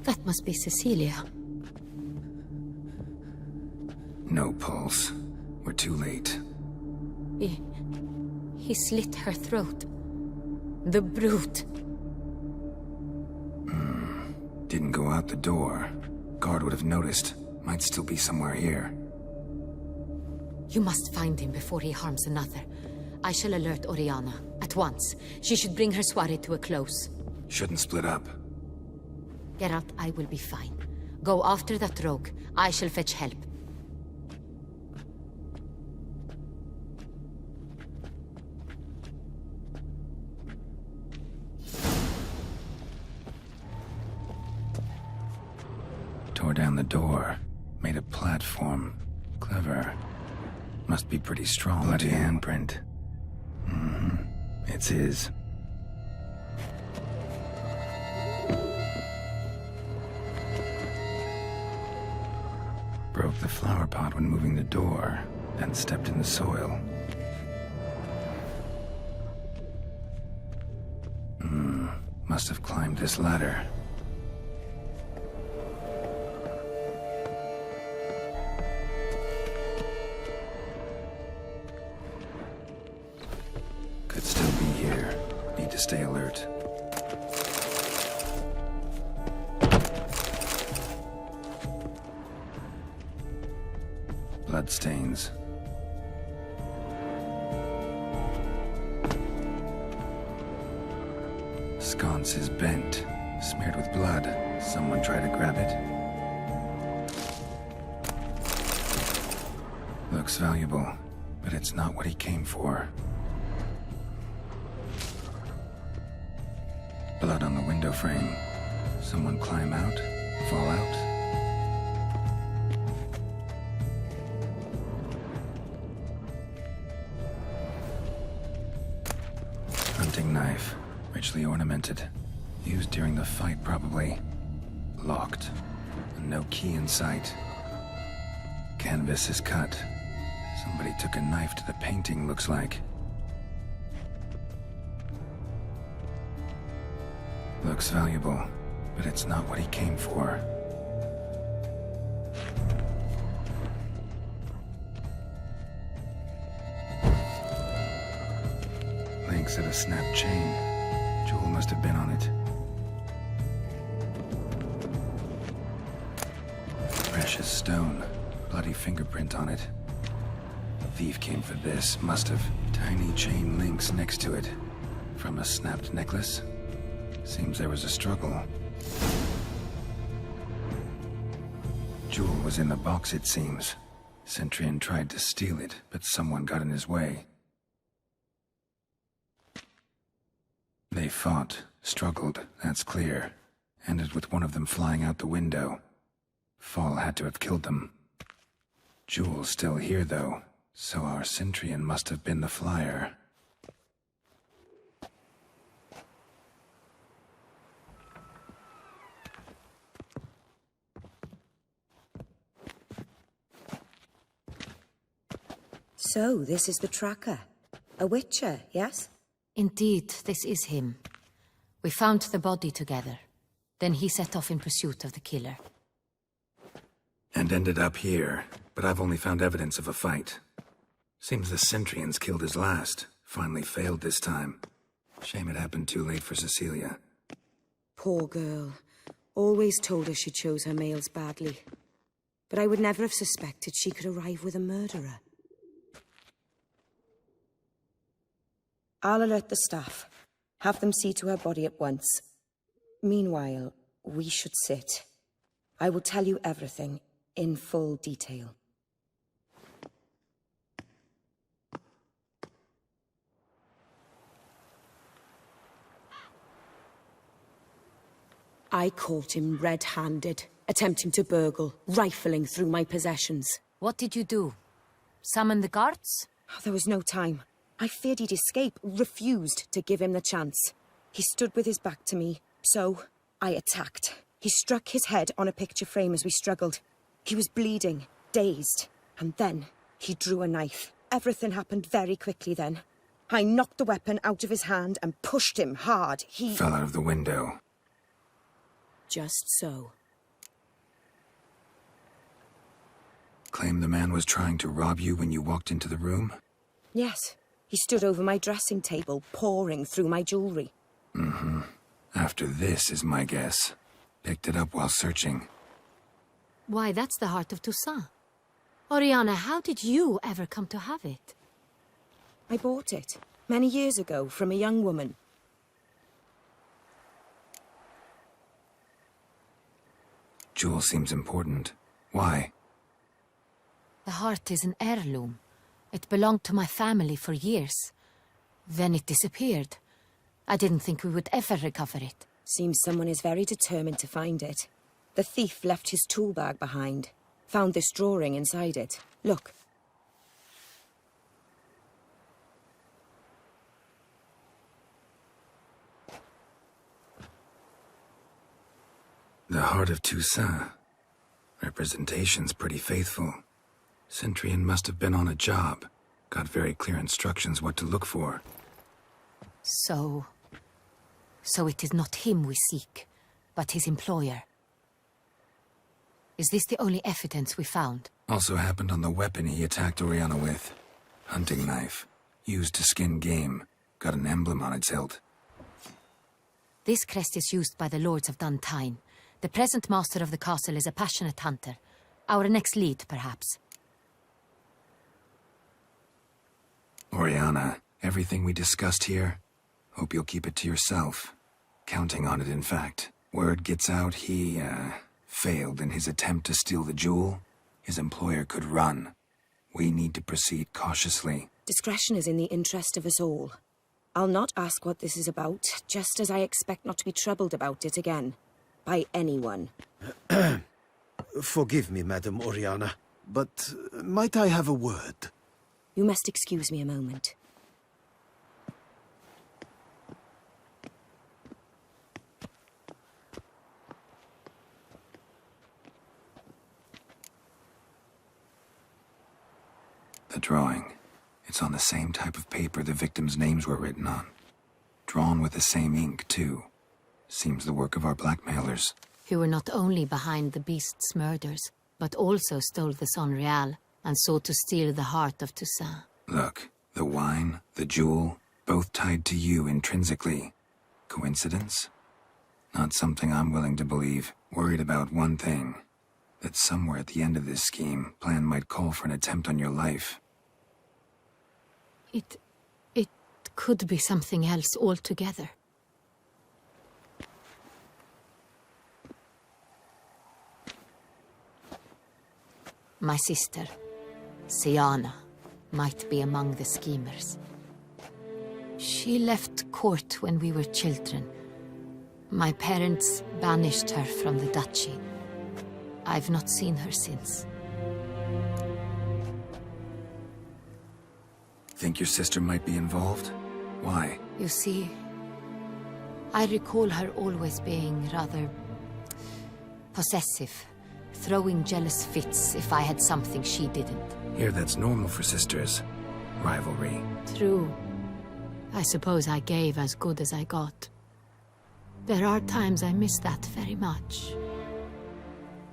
That must be Cecilia. No pulse. We're too late. He slit her throat. The brute. Didn't go out the door. Guard would have noticed. Might still be somewhere here. You must find him before he harms another. I shall alert Oriana. At once. She should bring her soirée to a close. Shouldn't split up. Geralt, I will be fine. Go after that rogue. I shall fetch help. Tore down the door. Made a platform. Clever. Must be pretty strong. Bloody handprint. It's his. Broke the flower pot when moving the door, then stepped in the soil. Must have climbed this ladder. Could still be here. Need to stay alert. Bloodstains. Sconce is bent, smeared with blood. Someone try to grab it. Looks valuable, but it's not what he came for. Blood on the window frame. Someone climb out? Fall out? Hunting knife. Richly ornamented. Used during the fight, probably. Locked. And no key in sight. Canvas is cut. Somebody took a knife to the painting, looks like. Looks valuable, but it's not what he came for. Links at a snapped chain. Jewel must have been on it. Precious stone. Bloody fingerprint on it. Thief came for this, must have. Tiny chain links next to it. From a snapped necklace? Seems there was a struggle. Jewel was in the box, it seems. Centurion tried to steal it, but someone got in his way. They fought, struggled, that's clear. Ended with one of them flying out the window. Fall had to have killed them. Jewel's still here, though, so our Centurion must have been the flyer. So, this is the tracker. A witcher, yes? Indeed, this is him. We found the body together. Then he set off in pursuit of the killer. And ended up here, but I've only found evidence of a fight. Seems the Centurions killed his last. Finally failed this time. Shame it happened too late for Cecilia. Poor girl. Always told her she chose her males badly. But I would never have suspected she could arrive with a murderer. I'll alert the staff. Have them see to her body at once. Meanwhile, we should sit. I will tell you everything, in full detail. I caught him red-handed, attempting to burgle, rifling through my possessions. What did you do? Summon the guards? Oh, there was no time. I feared he'd escape, refused to give him the chance. He stood with his back to me, so I attacked. He struck his head on a picture frame as we struggled. He was bleeding, dazed, and then he drew a knife. Everything happened very quickly then. I knocked the weapon out of his hand and pushed him hard. He fell out of the window. Just so. Claim the man was trying to rob you when you walked into the room? Yes. He stood over my dressing table, pouring through my jewelry. Mm-hmm. After this is my guess. Picked it up while searching. Why, that's the heart of Toussaint. Oriana, how did you ever come to have it? I bought it, many years ago, from a young woman. Jewel seems important. Why? The heart is an heirloom. It belonged to my family for years. Then it disappeared. I didn't think we would ever recover it. Seems someone is very determined to find it. The thief left his tool bag behind. Found this drawing inside it. Look. The heart of Toussaint. Representation's pretty faithful. Centurion must have been on a job. Got very clear instructions what to look for. So it is not him we seek, but his employer. Is this the only evidence we found? Also happened on the weapon he attacked Oriana with. Hunting knife. Used to skin game. Got an emblem on its hilt. This crest is used by the lords of Duntine. The present master of the castle is a passionate hunter. Our next lead, perhaps. Oriana, everything we discussed here, hope you'll keep it to yourself. Counting on it, in fact. Word gets out he, failed in his attempt to steal the jewel. His employer could run. We need to proceed cautiously. Discretion is in the interest of us all. I'll not ask what this is about, just as I expect not to be troubled about it again. By anyone. Forgive me, Madam Oriana, but might I have a word? You must excuse me a moment. The drawing. It's on the same type of paper the victims' names were written on. Drawn with the same ink, too. Seems the work of our blackmailers. Who were not only behind the beast's murders, but also stole the Son Real and sought to steal the heart of Toussaint. Look, the wine, the jewel, both tied to you intrinsically. Coincidence? Not something I'm willing to believe. Worried about one thing. That somewhere at the end of this scheme, plan might call for an attempt on your life. It could be something else altogether. My sister, Siana, might be among the schemers. She left court when we were children. My parents banished her from the duchy. I've not seen her since. Think your sister might be involved? Why? You see, I recall her always being rather possessive, throwing jealous fits if I had something she didn't. Here, that's normal for sisters. Rivalry. True. I suppose I gave as good as I got. There are times I miss that very much.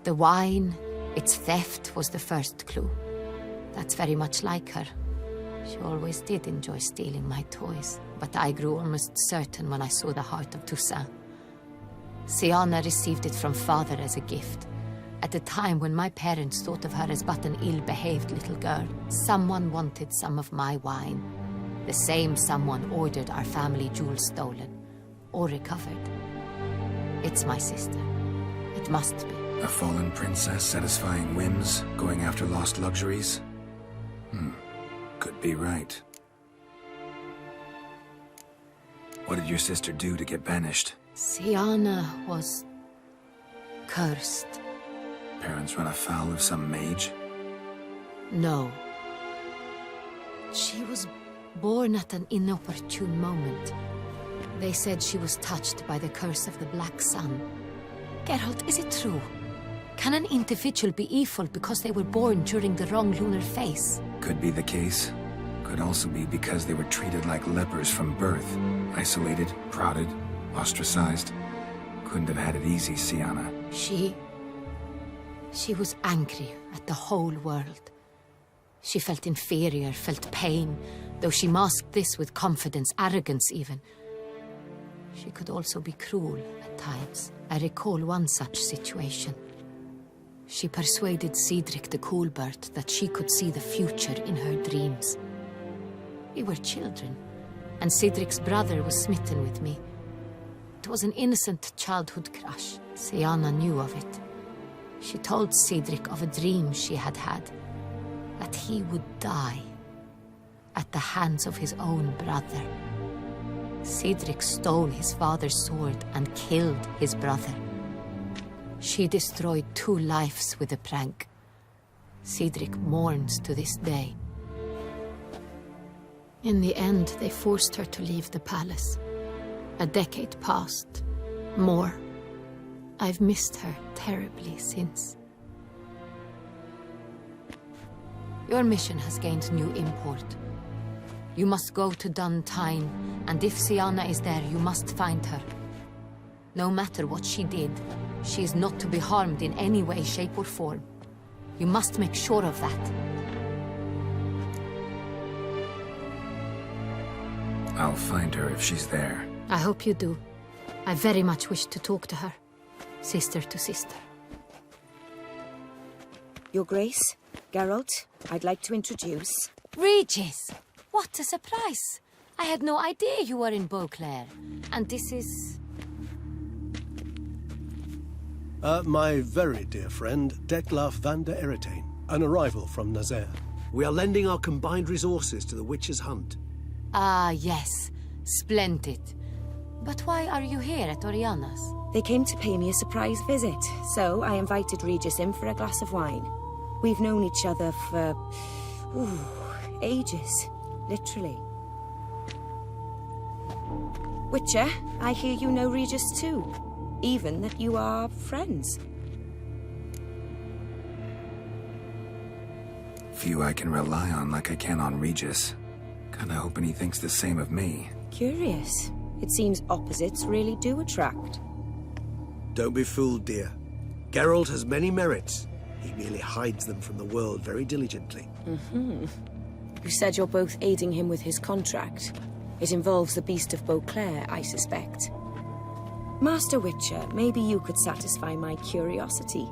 The wine, its theft, was the first clue. That's very much like her. She always did enjoy stealing my toys, but I grew almost certain when I saw the heart of Toussaint. Siana received it from father as a gift. At a time when my parents thought of her as but an ill-behaved little girl, someone wanted some of my wine. The same someone ordered our family jewels stolen, or recovered. It's my sister. It must be. A fallen princess satisfying whims, going after lost luxuries? Could be right. What did your sister do to get banished? Siana was cursed. Parents run afoul of some mage? No. She was born at an inopportune moment. They said she was touched by the curse of the Black Sun. Geralt, is it true? Can an individual be evil because they were born during the wrong lunar phase? Could be the case. Could also be because they were treated like lepers from birth. Isolated, prodded, ostracized. Couldn't have had it easy, Siana. She was angry at the whole world. She felt inferior, felt pain, though she masked this with confidence, arrogance even. She could also be cruel at times. I recall one such situation. She persuaded Cedric the Coolbird that she could see the future in her dreams. We were children, and Cedric's brother was smitten with me. It was an innocent childhood crush. Siana knew of it. She told Cedric of a dream she had had, that he would die at the hands of his own brother. Cedric stole his father's sword and killed his brother. She destroyed 2 lives with a prank. Cedric mourns to this day. In the end, they forced her to leave the palace. A decade passed. More. I've missed her terribly since. Your mission has gained new import. You must go to Dun Tyne, and if Siana is there, you must find her. No matter what she did, she is not to be harmed in any way, shape, or form. You must make sure of that. I'll find her if she's there. I hope you do. I very much wish to talk to her. Sister to sister. Your Grace, Geralt, I'd like to introduce... Regis! What a surprise! I had no idea you were in Beauclair. And this is... My very dear friend, DETTLAFF van der Eretain, an arrival from Nazaire. We are lending our combined resources to the witch's hunt. Ah, yes. Splendid. But why are you here at Oriana's? They came to pay me a surprise visit, so I invited Regis in for a glass of wine. We've known each other for... ages. Literally. Witcher, I hear you know Regis too. Even that you are friends. Few I can rely on like I can on Regis. Kinda hoping he thinks the same of me. Curious. It seems opposites really do attract. Don't be fooled, dear. Geralt has many merits. He merely hides them from the world very diligently. You said you're both aiding him with his contract. It involves the beast of Beauclair, I suspect. Master Witcher, maybe you could satisfy my curiosity.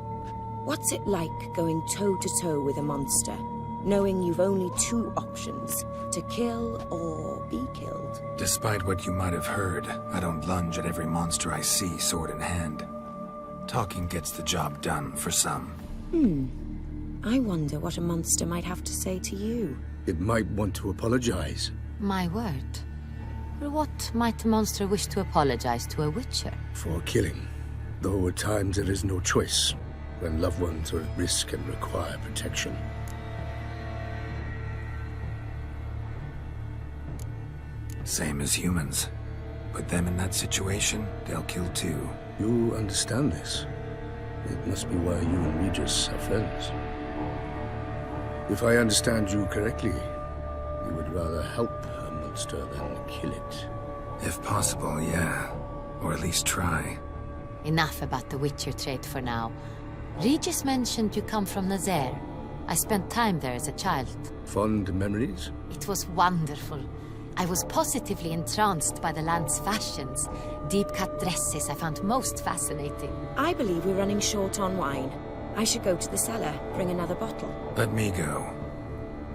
What's it like going toe-to-toe with a monster, knowing you've only two options, to kill or be killed? Despite what you might have heard, I don't lunge at every monster I see sword in hand. Talking gets the job done for some. I wonder what a monster might have to say to you. It might want to apologize. My word. What might a monster wish to apologize to a witcher? For killing. Though at times there is no choice, when loved ones are at risk and require protection. Same as humans. Put them in that situation, they'll kill too. You understand this. It must be why you and Regis are friends. If I understand you correctly, you would rather help a monster than kill it. If possible, yeah. Or at least try. Enough about the witcher trait for now. Regis mentioned you come from Nazaire. I spent time there as a child. Fond memories? It was wonderful. I was positively entranced by the land's fashions. Deep-cut dresses I found most fascinating. I believe we're running short on wine. I should go to the cellar, bring another bottle. Let me go.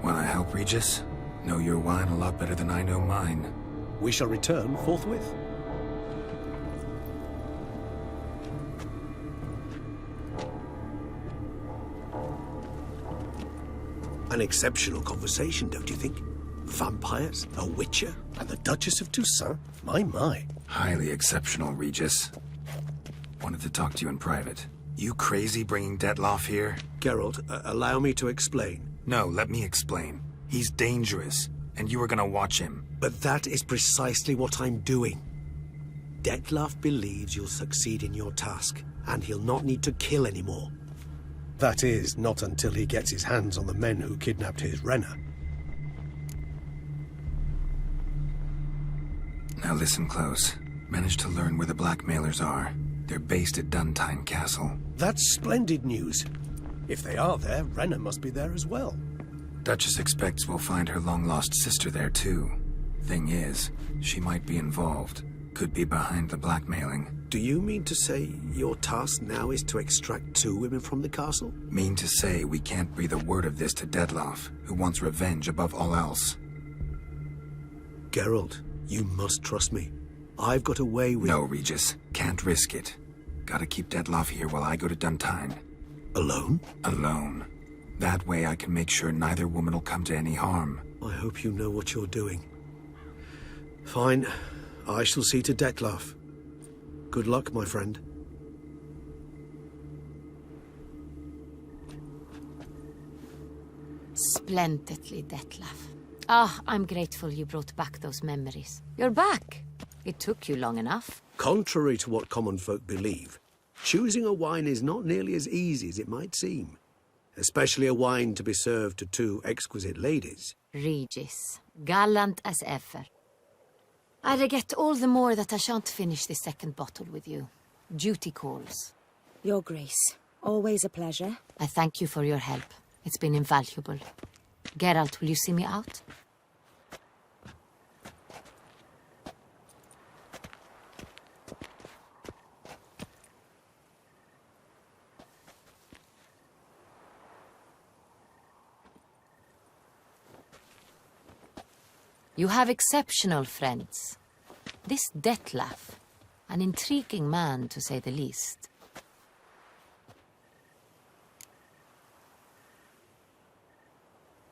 Wanna help, Regis? Know your wine a lot better than I know mine. We shall return forthwith. An exceptional conversation, don't you think? Vampires, a witcher, and the Duchess of Toussaint? My. Highly exceptional, Regis. Wanted to talk to you in private. You crazy bringing DETTLAFF here? Geralt, allow me to explain. No, let me explain. He's dangerous, and you were gonna watch him. But that is precisely what I'm doing. DETTLAFF believes you'll succeed in your task, and he'll not need to kill anymore. That is, not until he gets his hands on the men who kidnapped his Renner. Now listen close. Managed to learn where the blackmailers are. They're based at Duntine Castle. That's splendid news. If they are there, Renner must be there as well. Duchess expects we'll find her long-lost sister there, too. Thing is, she might be involved. Could be behind the blackmailing. Do you mean to say your task now is to extract two women from the castle? Mean to say we can't breathe a word of this to DETTLAFF, who wants revenge above all else. Geralt, you must trust me. I've got a way with... No, Regis. Can't risk it. Gotta keep DETTLAFF here while I go to Duntine. Alone? Alone. That way I can make sure neither woman will come to any harm. I hope you know what you're doing. Fine. I shall see to DETTLAFF. Good luck, my friend. Splendidly, DETTLAFF. Ah, I'm grateful you brought back those memories. You're back. It took you long enough. Contrary to what common folk believe, choosing a wine is not nearly as easy as it might seem. Especially a wine to be served to two exquisite ladies. Regis, gallant as ever. I regret all the more that I shan't finish the second bottle with you. Duty calls. Your Grace, always a pleasure. I thank you for your help. It's been invaluable. Geralt, will you see me out? You have exceptional friends. This DETTLAFF, an intriguing man to say the least.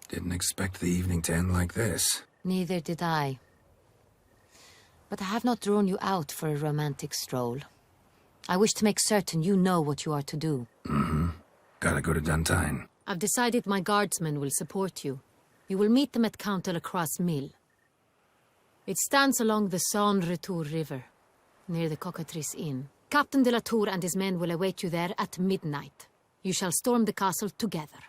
Didn't expect the evening to end like this. Neither did I. But I have not drawn you out for a romantic stroll. I wish to make certain you know what you are to do. Gotta go to Duntine. I've decided my guardsmen will support you. You will meet them at Count de la Croix's mill. It stands along the Saône-Retour River, near the Cockatrice Inn. Captain de la Tour and his men will await you there at midnight. You shall storm the castle together.